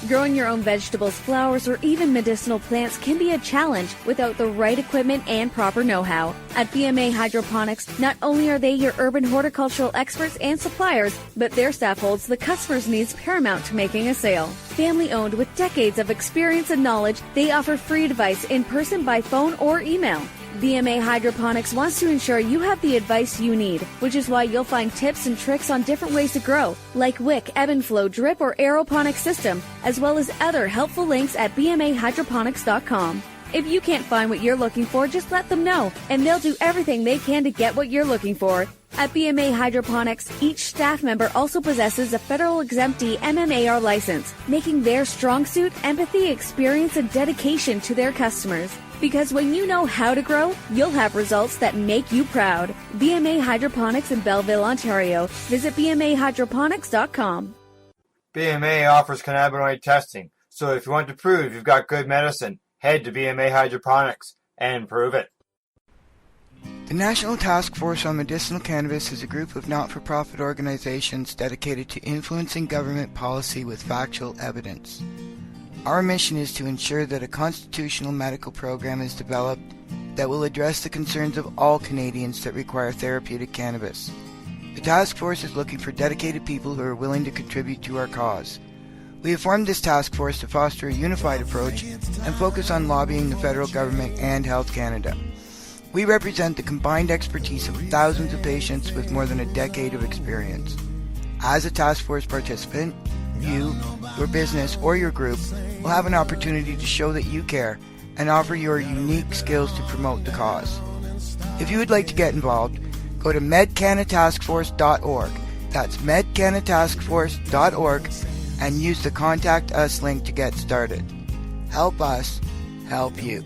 Growing your own vegetables, flowers, or even medicinal plants can be a challenge without the right equipment and proper know-how. At B.A.C.E Hydroponics, not only are they your urban horticultural experts and suppliers, but their staff holds the customer's needs paramount to making a sale. Family-owned with decades of experience and knowledge, they offer free advice in person, by phone, or email. B.A.C.E Hydroponics wants to ensure you have the advice you need, which is why you'll find tips and tricks on different ways to grow, like wick, ebb and flow, drip, or aeroponic system, as well as other helpful links at bmahydroponics.com. If you can't find what you're looking for, just let them know, and they'll do everything they can to get what you're looking for. At B.A.C.E Hydroponics, each staff member also possesses a federal exemptee MMAR license, making their strong suit empathy, experience, and dedication to their customers. Because when you know how to grow, you'll have results that make you proud. B.A.C.E Hydroponics in Belleville, Ontario. Visit bmahydroponics.com. B.A.C.E offers cannabinoid testing, so if you want to prove you've got good medicine, head to B.A.C.E Hydroponics and prove it. The National Task Force on Medicinal Cannabis is a group of not-for-profit organizations dedicated to influencing government policy with factual evidence. Our mission is to ensure that a constitutional medical program is developed that will address the concerns of all Canadians that require therapeutic cannabis. The task force is looking for dedicated people who are willing to contribute to our cause. We have formed this task force to foster a unified approach and focus on lobbying the federal government and Health Canada. We represent the combined expertise of thousands of patients with more than a decade of experience. As a task force participant, you, your business, or your group will have an opportunity to show that you care and offer your unique skills to promote the cause. If you would like to get involved, go to medcanataskforce.org. That's medcanataskforce.org and use the Contact Us link to get started. Help us help you.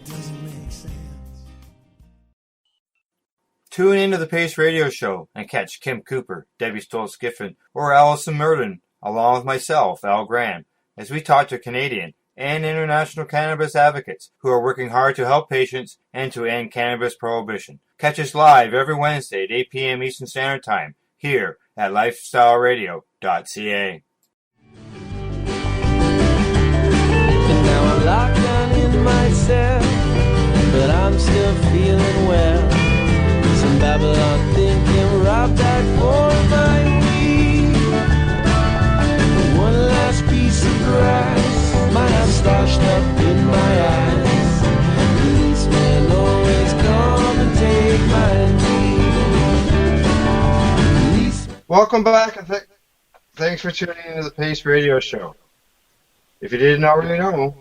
Tune into the P.A.C.E radio show and catch Kim Cooper, Debbie Stoll-Skiffen, or Alison Murden, along with myself, Al Graham, as we talk to Canadian and international cannabis advocates who are working hard to help patients and to end cannabis prohibition. Catch us live every Wednesday at 8 p.m. Eastern Standard Time here at LifestyleRadio.ca. And now I'm locked down in my cell, but I'm still feeling well. Some Babylon thinking rob that for my weed. One last piece of grass might have sloshed up in my eyes. Policemen always come and take my weed. Welcome back, and thanks for tuning into the P.A.C.E radio show. If you didn't already know,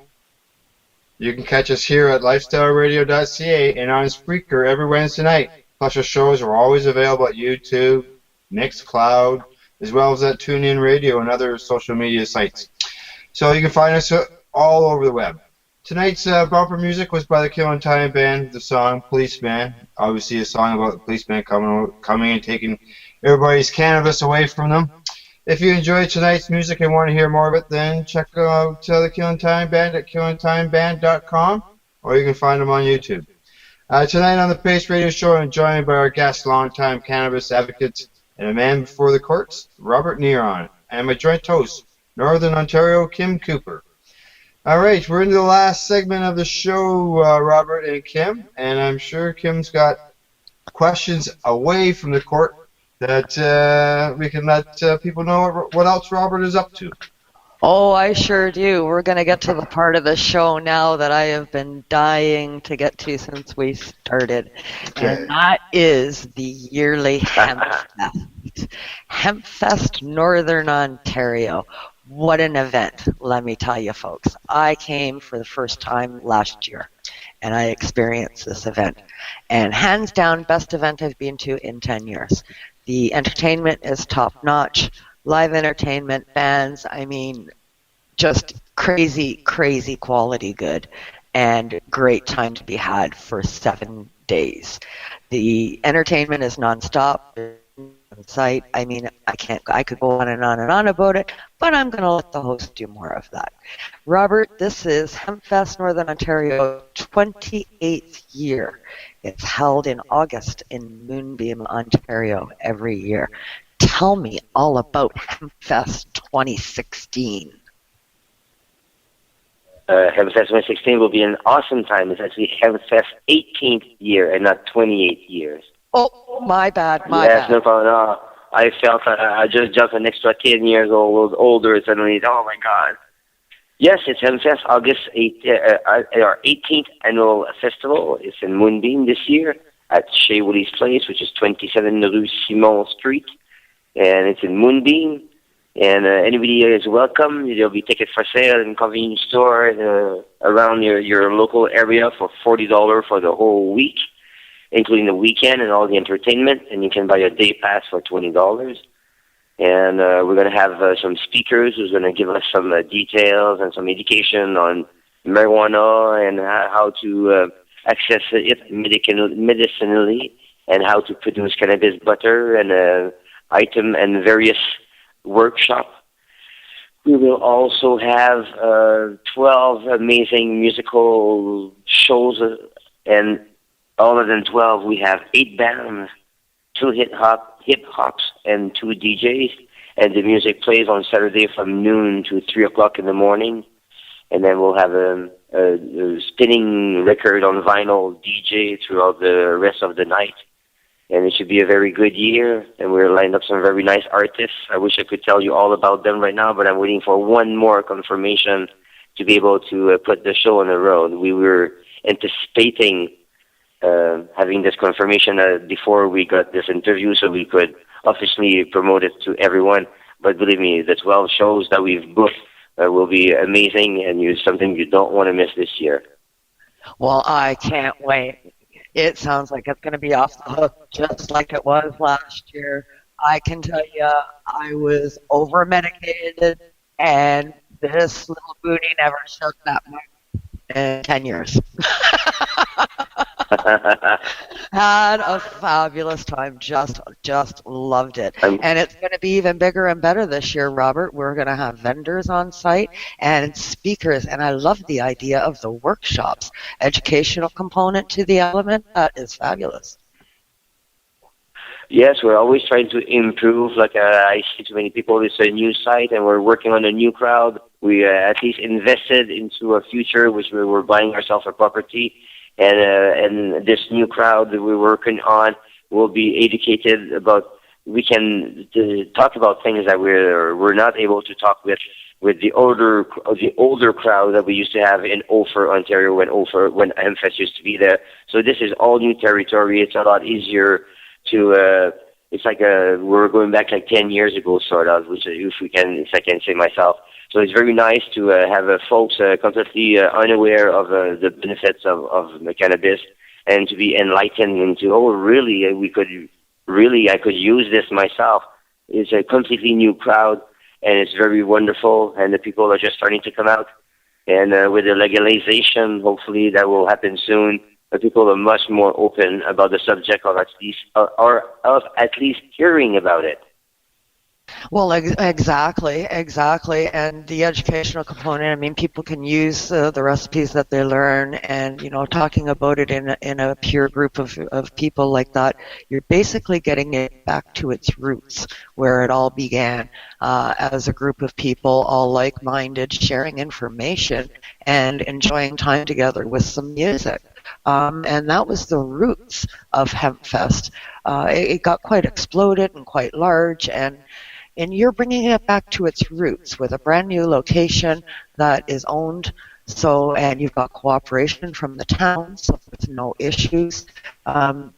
you can catch us here at LifestyleRadio.ca and on Spreaker every Wednesday night. Plus, our shows are always available at YouTube, Mixcloud, as well as at TuneIn Radio and other social media sites. So you can find us all over the web. Tonight's bumper music was by the Killing Time Band, the song Policeman. Obviously a song about the policeman coming and taking everybody's cannabis away from them. If you enjoyed tonight's music and want to hear more of it, then check out the Killing Time Band at killingtimeband.com, or you can find them on YouTube. Tonight on the P.A.C.E radio show, I'm joined by our guests, longtime cannabis advocates and a man before the courts, Robert-neron, and my joint host, Northern Ontario, Kim Cooper. All right, we're into the last segment of the show, Robert and Kim, and I'm sure Kim's got questions away from the court that we can let people know what else Robert is up to. Oh, I sure do. We're going to get to the part of the show now that I have been dying to get to since we started. Okay. And that is the yearly Hempfest. Hempfest Northern Ontario. What an event, let me tell you, folks. I came for the first time last year, and I experienced this event. And hands down, best event I've been to in 10 years. The entertainment is top-notch. Live entertainment, bands, I mean, just crazy, crazy quality good, and great time to be had for 7 days. The entertainment is nonstop on site. I mean, I could go on and on about it, but I'm going to let the host do more of that. Robert, this is Hempfest Northern Ontario 28th year. It's held in August in Moonbeam, Ontario every year. Tell me all about Hempfest 2016. Hempfest 2016 will be an awesome time. It's actually Hempfest 18th year and not 28 years. Oh, my bad. Yes, no problem. No, I felt I just jumped an extra 10 years old, older suddenly. Oh, my God. Yes, it's Hempfest, August 8th, our 18th annual festival. It's in Moonbeam this year at Chez Willy's place, which is 27 Rue Simon Street. And it's in Moonbeam, and anybody is welcome. There'll be tickets for sale in convenience store around your local area for $40 for the whole week, including the weekend and all the entertainment. And you can buy a day pass for $20. And we're going to have some speakers who's going to give us some details and some education on marijuana and how to access it medicinally, and how to produce cannabis butter and item and various workshop. We will also have 12 amazing musical shows, and other than 12, we have 8 bands, 2 hip-hops, and 2 DJs, and the music plays on Saturday from noon to 3 o'clock in the morning, and then we'll have a spinning record on vinyl DJ throughout the rest of the night. And it should be a very good year, and we're lined up some very nice artists. I wish I could tell you all about them right now, but I'm waiting for one more confirmation to be able to put the show on the road. We were anticipating having this confirmation before we got this interview so we could officially promote it to everyone. But believe me, the 12 shows that we've booked will be amazing, and something you don't want to miss this year. Well, I can't wait. It sounds like it's going to be off the hook just like it was last year. I can tell you I was over-medicated, and this little booty never shook that much in 10 years. Had a fabulous time. Just loved it. And it's going to be even bigger and better this year, Robert. We're going to have vendors on site and speakers. And I love the idea of the workshops, educational component to the element. That is fabulous. Yes, we're always trying to improve. Like I see too many people. It's a new site, and we're working on a new crowd. We at least invested into a future, which we were buying ourselves a property. And this new crowd that we're working on will be educated about. We can talk about things that we're not able to talk with the older crowd that we used to have in Ophir, Ontario, when Hempfest used to be there. So this is all new territory. It's a lot easier to. It's like we're going back like 10 years ago, sort of, which if I can say myself. So it's very nice to have folks completely unaware of the benefits of the cannabis, and to be enlightened into, oh, really, I could use this myself. It's a completely new crowd, and it's very wonderful, and the people are just starting to come out. And with the legalization, hopefully that will happen soon. The people are much more open about the subject of at least hearing about it. Well, exactly, and the educational component. I mean, people can use the recipes that they learn, and talking about it in a peer group of people like that, you're basically getting it back to its roots, where it all began, as a group of people, all like-minded, sharing information and enjoying time together with some music. And that was the roots of Hempfest. It got quite exploded and quite large, and you're bringing it back to its roots with a brand new location that is owned. So, and you've got cooperation from the town, so there's no issues.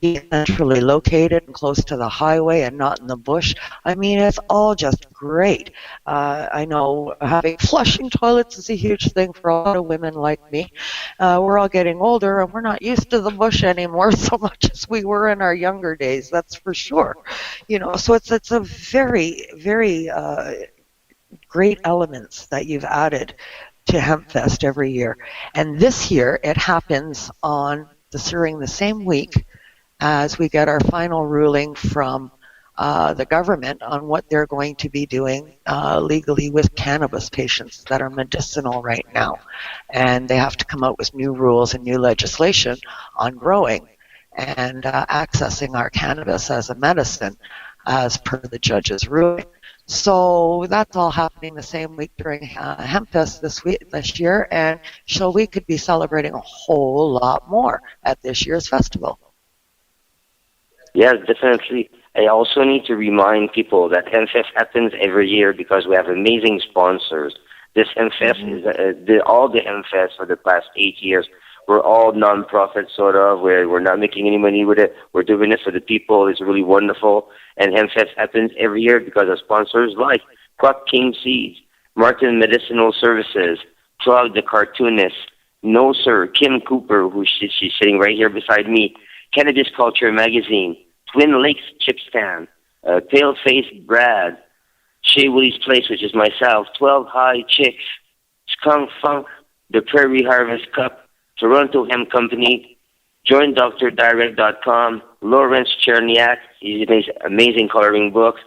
Being centrally located and close to the highway and not in the bush. I mean, it's all just great. I know having flushing toilets is a huge thing for a lot of women like me. We're all getting older and we're not used to the bush anymore so much as we were in our younger days, that's for sure. So it's a very, very great elements that you've added to Hempfest every year. And this year it happens during the same week as we get our final ruling from the government on what they're going to be doing legally with cannabis patients that are medicinal right now. And they have to come out with new rules and new legislation on growing and accessing our cannabis as a medicine as per the judge's ruling. So that's all happening the same week during Hempfest this year, and so we could be celebrating a whole lot more at this year's festival. Yes, definitely. I also need to remind people that Hempfest happens every year because we have amazing sponsors. This Hempfest is all the Hempfest for the past 8 years. We're all non-profit, sort of. We're not making any money with it. We're doing it for the people. It's really wonderful. And Hempfest happens every year because of sponsors like Quack King Seeds, Martin Medicinal Services, Claude the Cartoonist, No Sir, Kim Cooper, she's sitting right here beside me, Cannabis Culture Magazine, Twin Lakes Chip Stand, Paleface Brad, Chez Willy's Place, which is myself, 12 High Chicks, Skunk Funk, the Prairie Harvest Cup, Toronto Hemp Company, JoinDrDirect.com, Lawrence Cherniak, he makes amazing coloring books,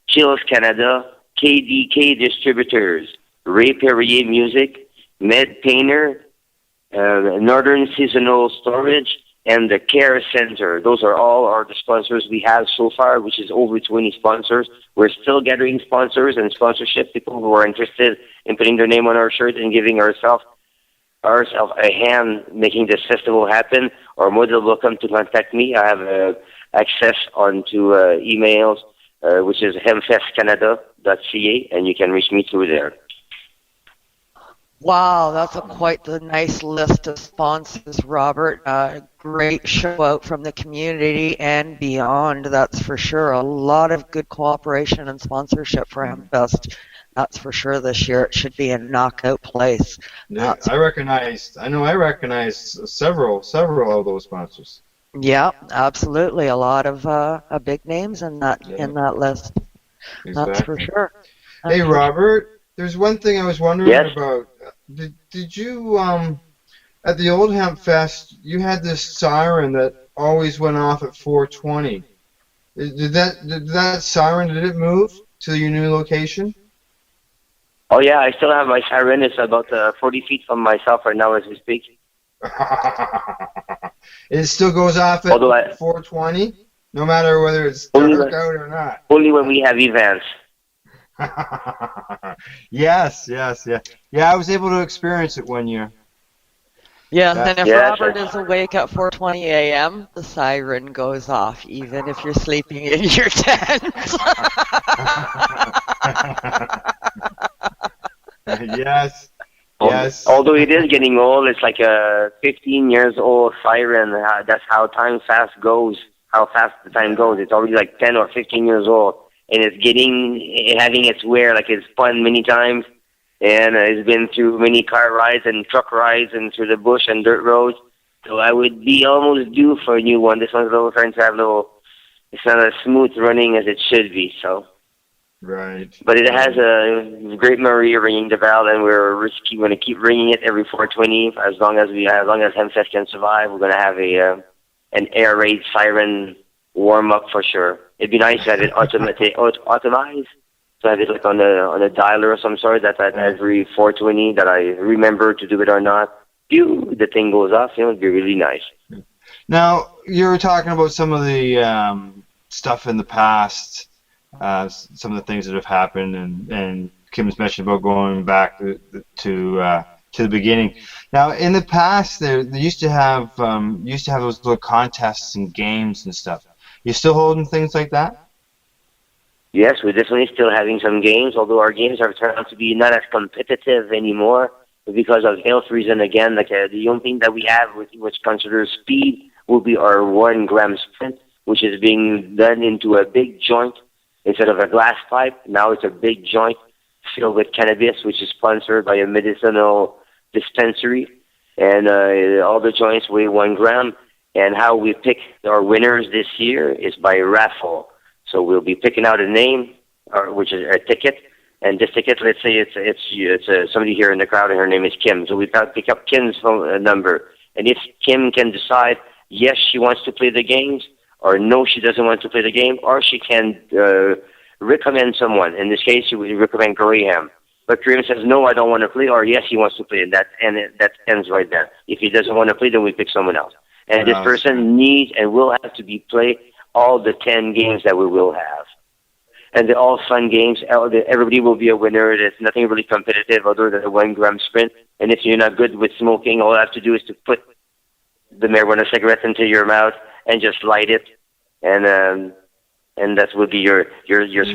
Chills Canada, KDK Distributors, Ray Perrier Music, Med Painter, Northern Seasonal Storage, and the Care Center. Those are all the sponsors we have so far, which is over 20 sponsors. We're still gathering sponsors and sponsorship, people who are interested in putting their name on our shirt and giving ourselves a hand making this festival happen, or more than welcome to contact me. I have access onto emails, which is hempfestcanada.ca, and you can reach me through there. Wow, that's quite the nice list of sponsors, Robert. Great show out from the community and beyond, that's for sure. A lot of good cooperation and sponsorship for Hempfest. That's for sure this year. It should be a knockout place. Yeah, I recognize several of those sponsors. Yeah, absolutely. A lot of big names in that list. Exactly. That's for sure. Hey, Robert, there's one thing I was wondering about. Did you at the old Hempfest you had this siren that always went off at 4:20? Did that siren, did it move to your new location? Oh, yeah, I still have my siren. It's about 40 feet from myself right now as we speak. It still goes off at 4:20, no matter whether it's dark out or not. Only when we have events. Yes. Yeah, I was able to experience it one year. Yeah, and if Robert is awake at 4:20 a.m., the siren goes off, even if you're sleeping in your tent. Yes. Although it is getting old, it's like a 15 years old siren. That's how time fast goes. How fast the time goes. It's already like 10 or 15 years old, and it's having its wear. Like it's spun many times, and it's been through many car rides and truck rides and through the bush and dirt roads. So I would be almost due for a new one. This one's starting to have it's not as smooth running as it should be. So. Right. But it has a great memory ringing the bell, and we're going to keep ringing it every 4:20 as long as Hempfest can survive. We're going to have an air raid siren warm up for sure. It'd be nice to have it automized. So I have it like on a dialer of some sort that at every 420 that I remember to do it or not. Pew, the thing goes off. It'd be really nice. Now, you were talking about some of the stuff in the past, some of the things that have happened, and Kim's mentioned about going back to the beginning. Now, in the past, they used to have those little contests and games and stuff. You still holding things like that? Yes, we're definitely still having some games, although our games have turned out to be not as competitive anymore because of health reason. Again, like the only thing that we have which considers speed will be our 1 gram sprint, which is being done into a big joint instead of a glass pipe. Now it's a big joint filled with cannabis, which is sponsored by a medicinal dispensary, and all the joints weigh 1 gram. And how we pick our winners this year is by raffle. So we'll be picking out a name, which is a ticket, and this ticket, let's say it's somebody here in the crowd, and her name is Kim. So we pick up Kim's phone number, and if Kim can decide yes, she wants to play the games, or no, she doesn't want to play the game, or she can recommend someone. In this case, she would recommend Graham. But Graham says, no, I don't want to play, or yes, he wants to play, and that ends right there. If he doesn't want to play, then we pick someone else. And this person needs and will have to be played all the 10 games that we will have. And they're all fun games. Everybody will be a winner. There's nothing really competitive other than a 1 gram sprint. And if you're not good with smoking, all you have to do is to put the marijuana cigarette into your mouth and just light it. And that would be your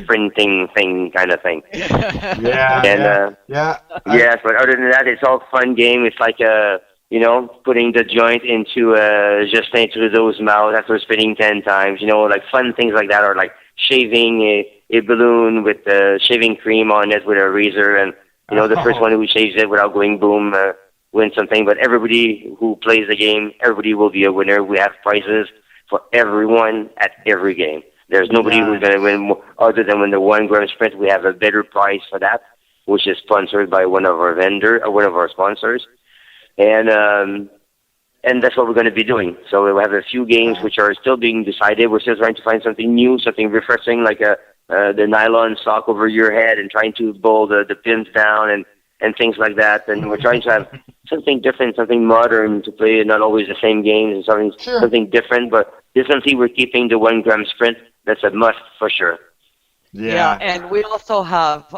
sprinting thing kind of thing. Yeah. Yes, but other than that, it's all fun game. It's like putting the joint into Justin Trudeau's mouth after spinning 10 times. Like fun things like that, or like shaving a balloon with shaving cream on it with a razor, and the first one who shaves it without going boom wins something. But everybody who plays the game, everybody will be a winner. We have prizes for everyone at every game. There's nobody who's going to win more, other than when the 1 gram sprint. We have a better prize for that, which is sponsored by one of our sponsors. And that's what we're going to be doing. So we have a few games which are still being decided. We're still trying to find something new, something refreshing, like the nylon sock over your head, and trying to bowl the pins down and things like that. And we're trying to have something different, something modern to play, not always the same games, and something different. But definitely we're keeping the 1 gram sprint. That's a must for sure. Yeah, and we also have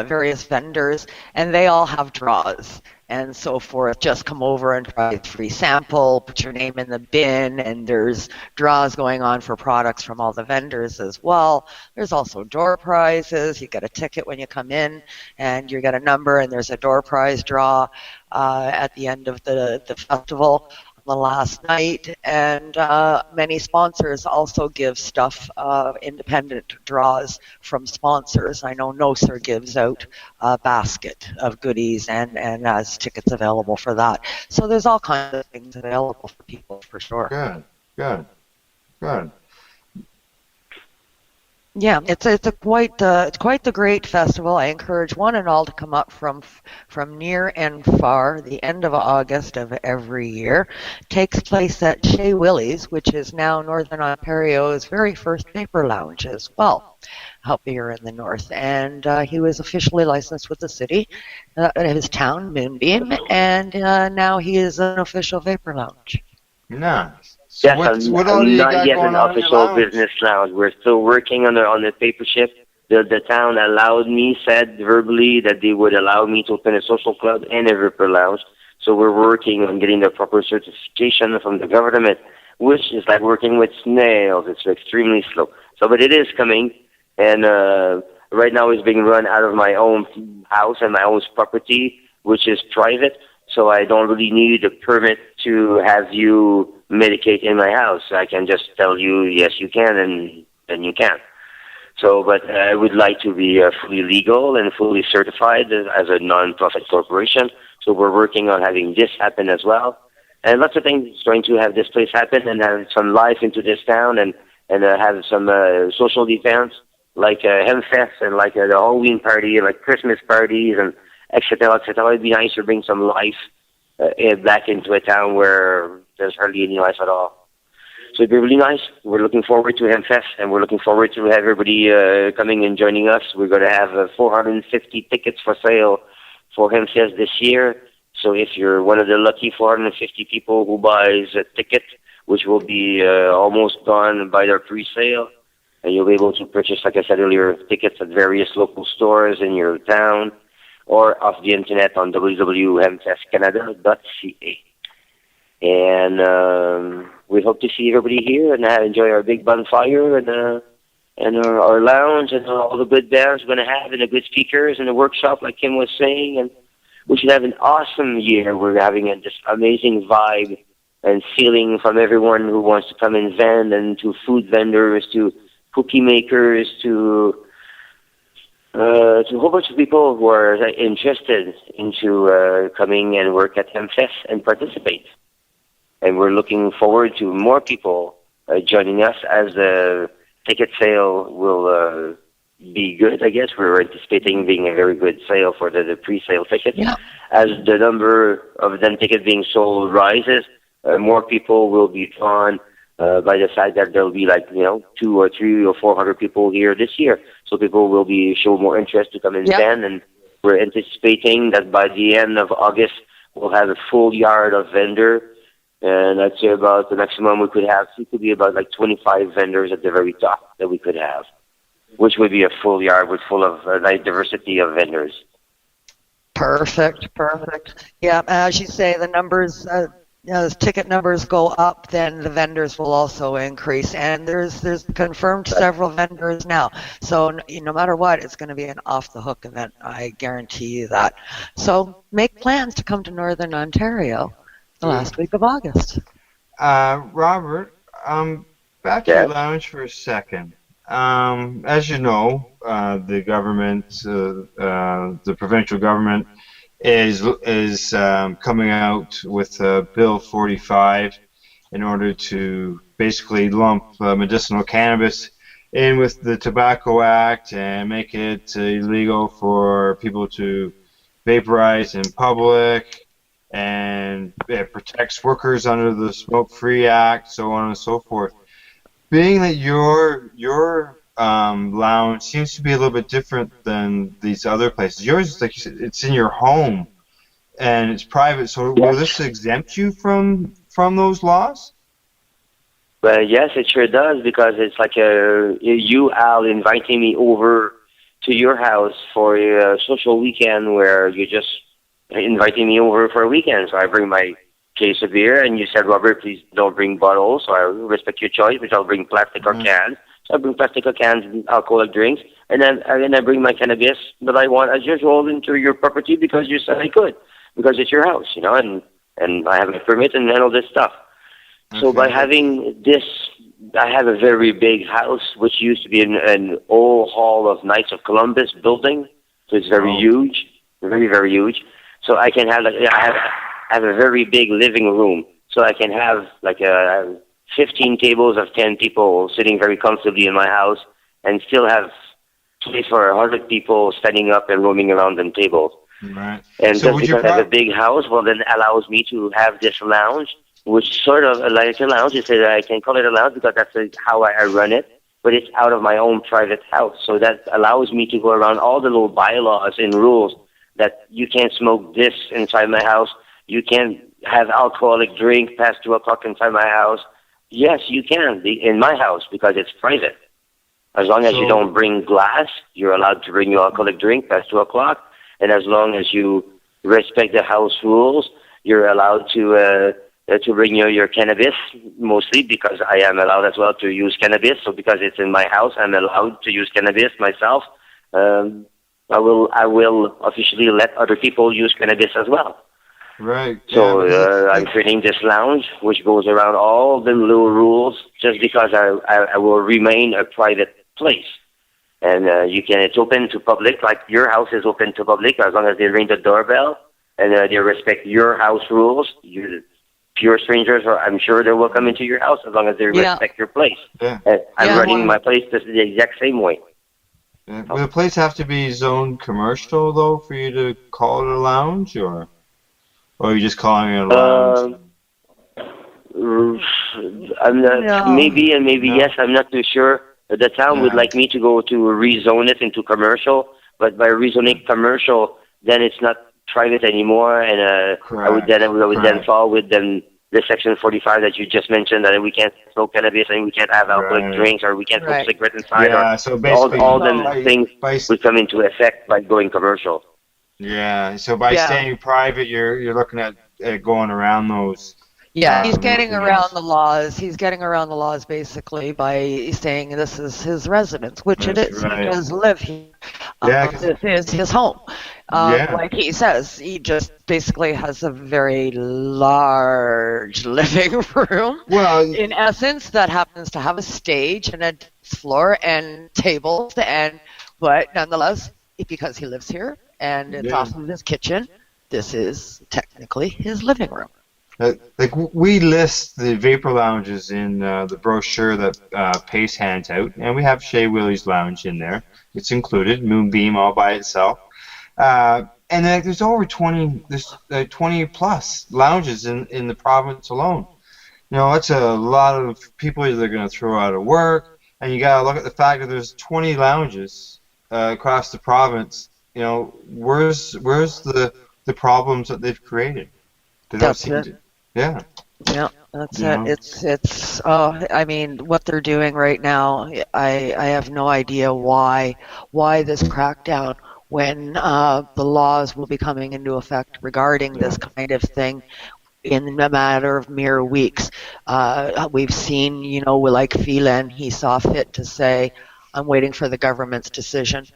various vendors, and they all have draws and so forth. Just come over and try a free sample, put your name in the bin, and there's draws going on for products from all the vendors as well. There's also door prizes. You get a ticket when you come in, and you get a number, and there's a door prize draw at the end of the festival. The last night, and many sponsors also give stuff, independent draws from sponsors. I know NOSER gives out a basket of goodies and has tickets available for that. So there's all kinds of things available for people, for sure. Good. Yeah, it's quite the great festival. I encourage one and all to come up from near and far. The end of August of every year takes place at Chez Willy's, which is now Northern Ontario's very first vapor lounge as well, out here in the north. And he was officially licensed with the city, his town, Moonbeam, and now he is an official vapor lounge. Nice. So yes, what all do you not got yet going an on official business lounge. We're still working on the papership. The town said verbally that they would allow me to open a social club and a vapor lounge. So we're working on getting the proper certification from the government, which is like working with snails. It's extremely slow. So, but it is coming, and right now it's being run out of my own house and my own property, which is private. So I don't really need a permit to have you medicate in my house. I can just tell you, yes, you can, and then you can. So, but I would like to be fully legal and fully certified as a non-profit corporation. So we're working on having this happen as well. And lots of things trying to have this place happen and have some life into this town and have some social events like Hempfest and like the Halloween party, like Christmas parties and et cetera, et cetera. It'd be nice to bring some life back into a town where there's hardly any life at all. So it'd be really nice. We're looking forward to Hempfest, and we're looking forward to have everybody coming and joining us. We're going to have 450 tickets for sale for Hempfest this year. So if you're one of the lucky 450 people who buys a ticket, which will be almost gone by their pre-sale, and you'll be able to purchase, like I said earlier, tickets at various local stores in your town or off the internet on www.hempfestcanada.ca. And we hope to see everybody here and enjoy our big bonfire and our lounge and all the good bands we're going to have and the good speakers and the workshop, like Kim was saying. And we should have an awesome year. We're having this amazing vibe and feeling from everyone who wants to come and vend, and to food vendors, to cookie makers, to a whole bunch of people who are interested into coming and work at Hempfest and participate. And we're looking forward to more people joining us as the ticket sale will be good, I guess. We're anticipating being a very good sale for the pre-sale tickets. Yeah. As the number of them tickets being sold rises, more people will be drawn by the fact that there'll be 200 or 300 or 400 people here this year. So people will show more interest to come and spend, and we're anticipating that by the end of August we'll have a full yard of vendor. And I'd say about the maximum we could have, it could be about 25 vendors at the very top that we could have, which would be a full yard with full of a nice diversity of vendors. Perfect. Yeah, as you say, the numbers, as ticket numbers go up, then the vendors will also increase. And there's confirmed several vendors now. So no matter what, it's going to be an off-the-hook event. I guarantee you that. So make plans to come to Northern Ontario the last week of August. Robert, back to the lounge for a second. As you know, the government, the provincial government, is coming out with Bill 45 in order to basically lump medicinal cannabis in with the Tobacco Act and make it illegal for people to vaporize in public. And it protects workers under the Smoke-Free Act, so on and so forth. Being that your lounge seems to be a little bit different than these other places. Yours, like you said, it's in your home and it's private. So will this exempt you from those laws? Well, yes, it sure does, because it's like you, Al, inviting me over to your house for a social weekend where you just inviting me over for a weekend. So I bring my case of beer, and you said, Robert, please don't bring bottles. So I respect your choice, which I'll bring plastic or cans. So I bring plastic or cans and alcoholic drinks, and then I bring my cannabis that I want as usual into your property because you said I could, because it's your house, and I have a permit and all this stuff. Okay. So by having this, I have a very big house, which used to be an old Hall of Knights of Columbus building. So it's very huge, very, very huge. So I can have I have a very big living room, so I can have 15 tables of 10 people sitting very comfortably in my house, and still have place for 100 people standing up and roaming around the tables. Right. And so just because I have a big house, well, then allows me to have this lounge, which sort of like a lounge. You say that I can call it a lounge because that's how I run it, but it's out of my own private house. So that allows me to go around all the little bylaws and rules that you can't smoke this inside my house. You can't have alcoholic drink past 2 o'clock inside my house. Yes, you can in my house because it's private. As long as you don't bring glass, you're allowed to bring your alcoholic drink past 2 o'clock. And as long as you respect the house rules, you're allowed to bring your cannabis, mostly because I am allowed as well to use cannabis. So because it's in my house, I'm allowed to use cannabis myself. I will officially let other people use cannabis as well. Right. So I'm creating this lounge, which goes around all the little rules, just because I will remain a private place. And it's open to public, like your house is open to public, as long as they ring the doorbell and they respect your house rules. Pure strangers, I'm sure they will come into your house as long as they respect your place. Yeah. I'm running my place the exact same way. Yeah. Will the place have to be zoned commercial, though, for you to call it a lounge, or are you just calling it a lounge? I'm not. No. Maybe and maybe yes. I'm not too sure. The town would like me to go to rezone it into commercial, but by rezoning commercial, then it's not private anymore, and I would then fall with the Section 45 that you just mentioned, that we can't smoke cannabis and we can't have alcoholic drinks, or we can't smoke cigarettes inside. Yeah, or so basically, all them things would come into effect by going commercial. Yeah, so by staying private, you're looking at going around those. Yeah, he's getting around the laws. He's getting around the laws basically by saying this is his residence, which it is. He does live here. This is his home. Like he says, he just basically has a very large living room. Well, in essence, that happens to have a stage and a dance floor and tables, but nonetheless, because he lives here and it's off of his kitchen, this is technically his living room. Like we list the vapor lounges in the brochure that P.A.C.E hands out, and we have Chez Willy's lounge in there. It's included, Moonbeam all by itself, and there's over 20 plus lounges in the province alone. You know, that's a lot of people that are going to throw out of work, and you got to look at the fact that there's 20 lounges across the province. You know, where's the problems that they've created? They don't seem to. Yeah. Yeah, that's it. It's. I mean, what they're doing right now, I have no idea why this crackdown when the laws will be coming into effect regarding this kind of thing in a matter of mere weeks. We've seen, like Phelan, he saw fit to say, I'm waiting for the government's decision,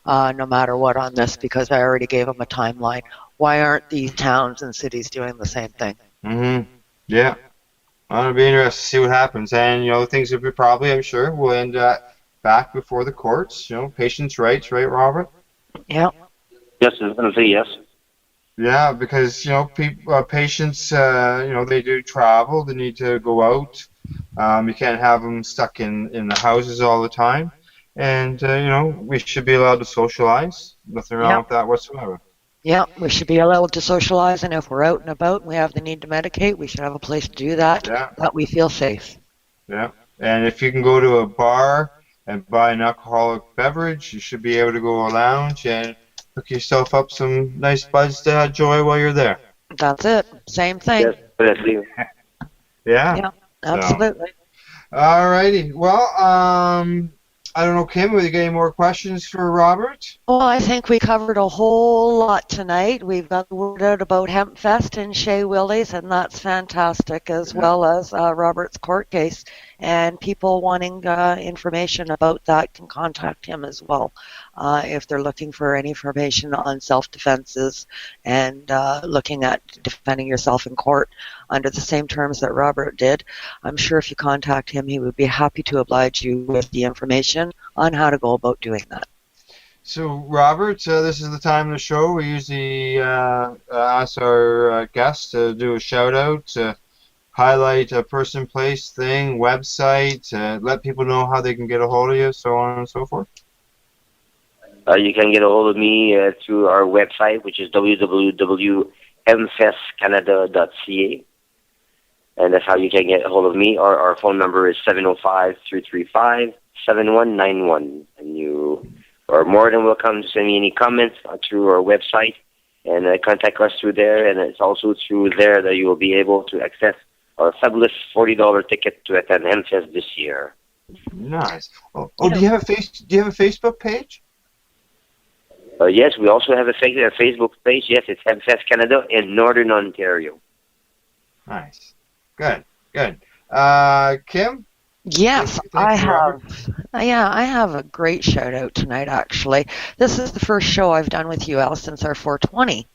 no matter what on this, because I already gave him a timeline. Why aren't these towns and cities doing the same thing? Mm-hmm. Yeah. It'll be interesting to see what happens. And, things will be probably, I'm sure, will end back before the courts. Patients' rights, right, Robert? Yeah. Yes, definitely, yes. Yeah, because, patients, they do travel. They need to go out. You can't have them stuck in the houses all the time. And, we should be allowed to socialize. Nothing wrong with that whatsoever. Yeah, we should be allowed to socialize, and if we're out and about and we have the need to medicate, we should have a place to do that, that we feel safe. Yeah, and if you can go to a bar and buy an alcoholic beverage, you should be able to go to a lounge and hook yourself up some nice buds to enjoy while you're there. That's it. Same thing. Yes, definitely. Yeah, absolutely. All righty. Well, I don't know, Kim, will you get any more questions for Robert? Well, I think we covered a whole lot tonight. We've got the word out about Hempfest and Chez Willy's, and that's fantastic, as well as Robert's court case. And people wanting information about that can contact him as well if they're looking for any information on self-defenses and looking at defending yourself in court under the same terms that Robert did. I'm sure if you contact him, he would be happy to oblige you with the information on how to go about doing that. So, Robert, this is the time of the show. We usually ask our guests to do a shout-out, to highlight a person, place, thing, website, let people know how they can get a hold of you, so on and so forth. You can get a hold of me through our website, which is www.hempfestcanada.ca. And that's how you can get a hold of me. Our phone number is 705-335-7191. And you are more than welcome to send me any comments through our website and contact us through there. And it's also through there that you will be able to access our fabulous $40 ticket to attend Hempfest this year. Nice. Oh, do you have a Facebook page? Yes, we also have a Facebook page. Yes, it's Hempfest Canada in Northern Ontario. Nice. Good. Kim? Yes, I have. I have a great shout out tonight, actually. This is the first show I've done with you, Al, since our 420,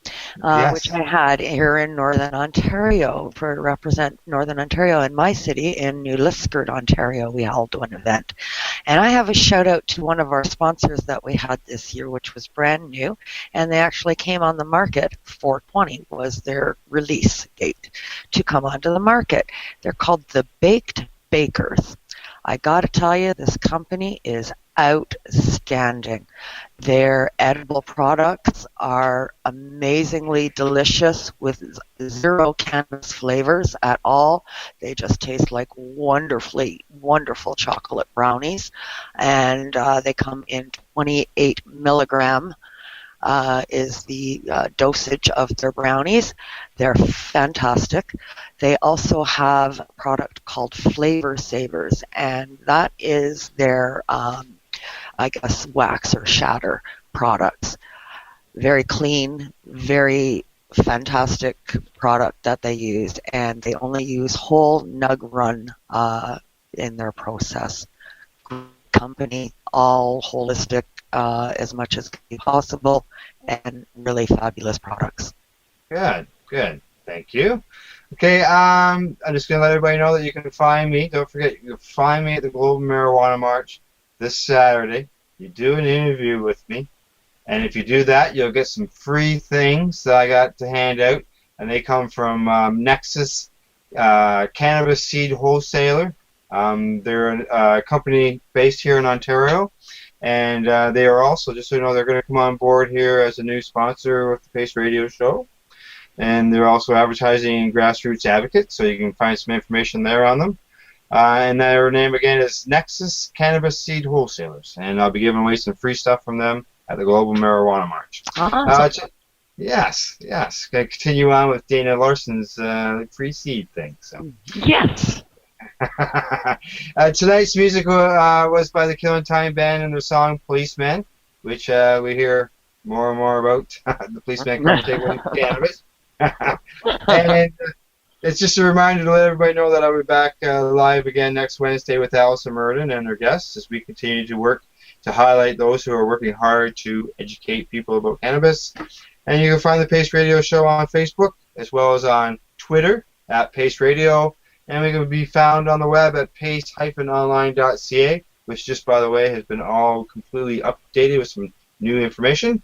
which I had here in Northern Ontario to represent Northern Ontario in my city in New Liskeard, Ontario. We held an event. And I have a shout out to one of our sponsors that we had this year, which was brand new, and they actually came on the market. 420 was their release date to come onto the market. They're called the Baked Bakers. I got to tell you, this company is outstanding. Their edible products are amazingly delicious with zero cannabis flavors at all. They just taste like wonderful chocolate brownies. And they come in 28 milligram is the dosage of their brownies. They're fantastic. They also have a product called Flavor Savers, and that is their wax or shatter products. Very clean, very fantastic product that they use, and they only use whole nug run in their process. Company, all holistic as much as possible, and really fabulous products. Good. Thank you. Okay, I'm just going to let everybody know that you can find me. Don't forget, you can find me at the Global Marijuana March this Saturday. You do an interview with me, and if you do that, you'll get some free things that I got to hand out, and they come from Nexus Cannabis Seed Wholesaler. They're a company based here in Ontario, and they are also, just so you know, they're going to come on board here as a new sponsor with the P.A.C.E radio show, and they're also advertising in Grassroots Advocate, so you can find some information there on them. And their name again is Nexus Cannabis Seed Wholesalers, and I'll be giving away some free stuff from them at the Global Marijuana March. Yes. Going to continue on with Dana Larson's free seed thing. So. Yes. Tonight's music was by the Killing Time Band and their song Policeman, which we hear more and more about. The policeman come take away cannabis. And it's just a reminder to let everybody know that I'll be back live again next Wednesday with Allison Murden and her guests as we continue to work to highlight those who are working hard to educate people about cannabis. And you can find the P.A.C.E Radio Show on Facebook as well as on Twitter at P.A.C.E Radio. And we can be found on the web at pace-online.ca, which just, by the way, has been all completely updated with some new information.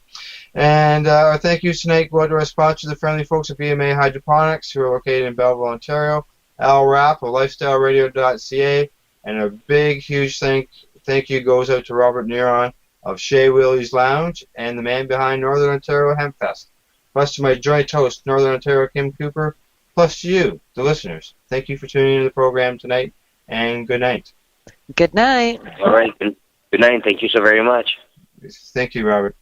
And our thank yous tonight go out to our sponsor, the friendly folks at BMA Hydroponics, who are located in Belleville, Ontario, Al Rapp of LifestyleRadio.ca, and a big, huge thank you goes out to robert-neron of Chez Willy's Lounge and the man behind Northern Ontario Hempfest. Plus to my joint host, Northern Ontario Kim Cooper, plus to you, the listeners. Thank you for tuning into the program tonight, and good night. Good night. All right. Good night. Thank you so very much. Thank you, Robert.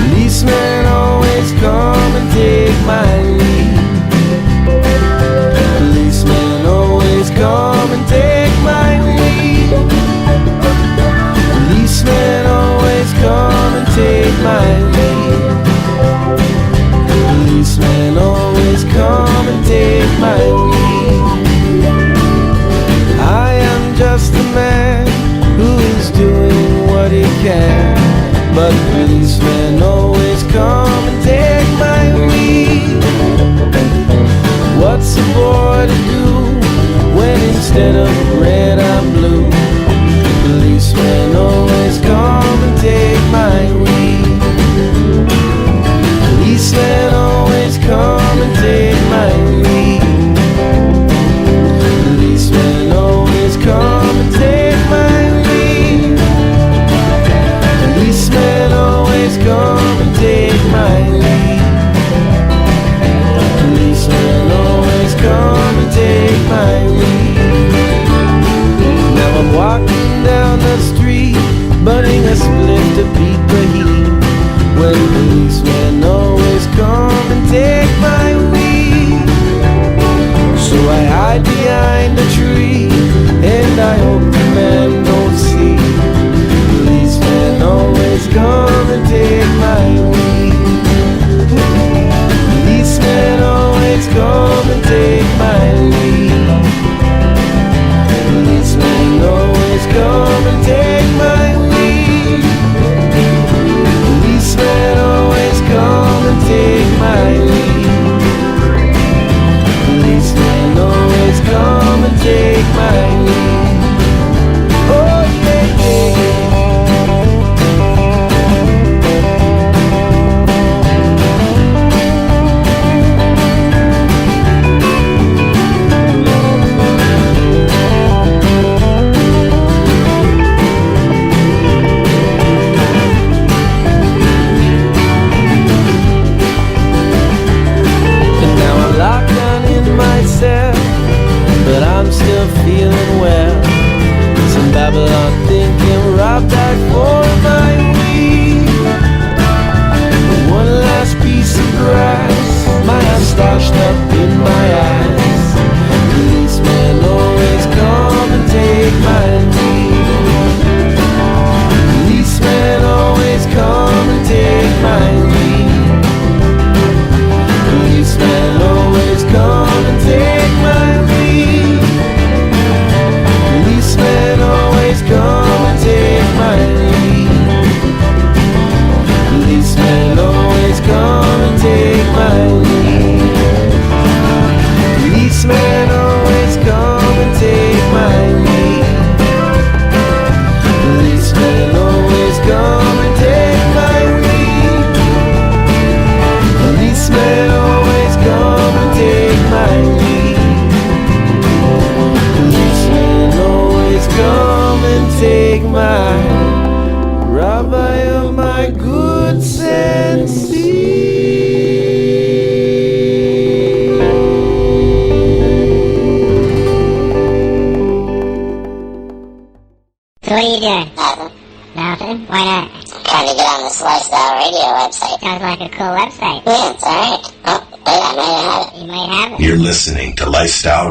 Policemen always come and take my lead. Policemen always come and take my my rabbi of my good sensei. So what are you doing? Nothing. Nothing? Why not? Trying to get on this Lifestyle Radio website. Sounds like a cool website. Yeah, it's alright. Oh, wait, I might have it. You might have it. You're listening to Lifestyle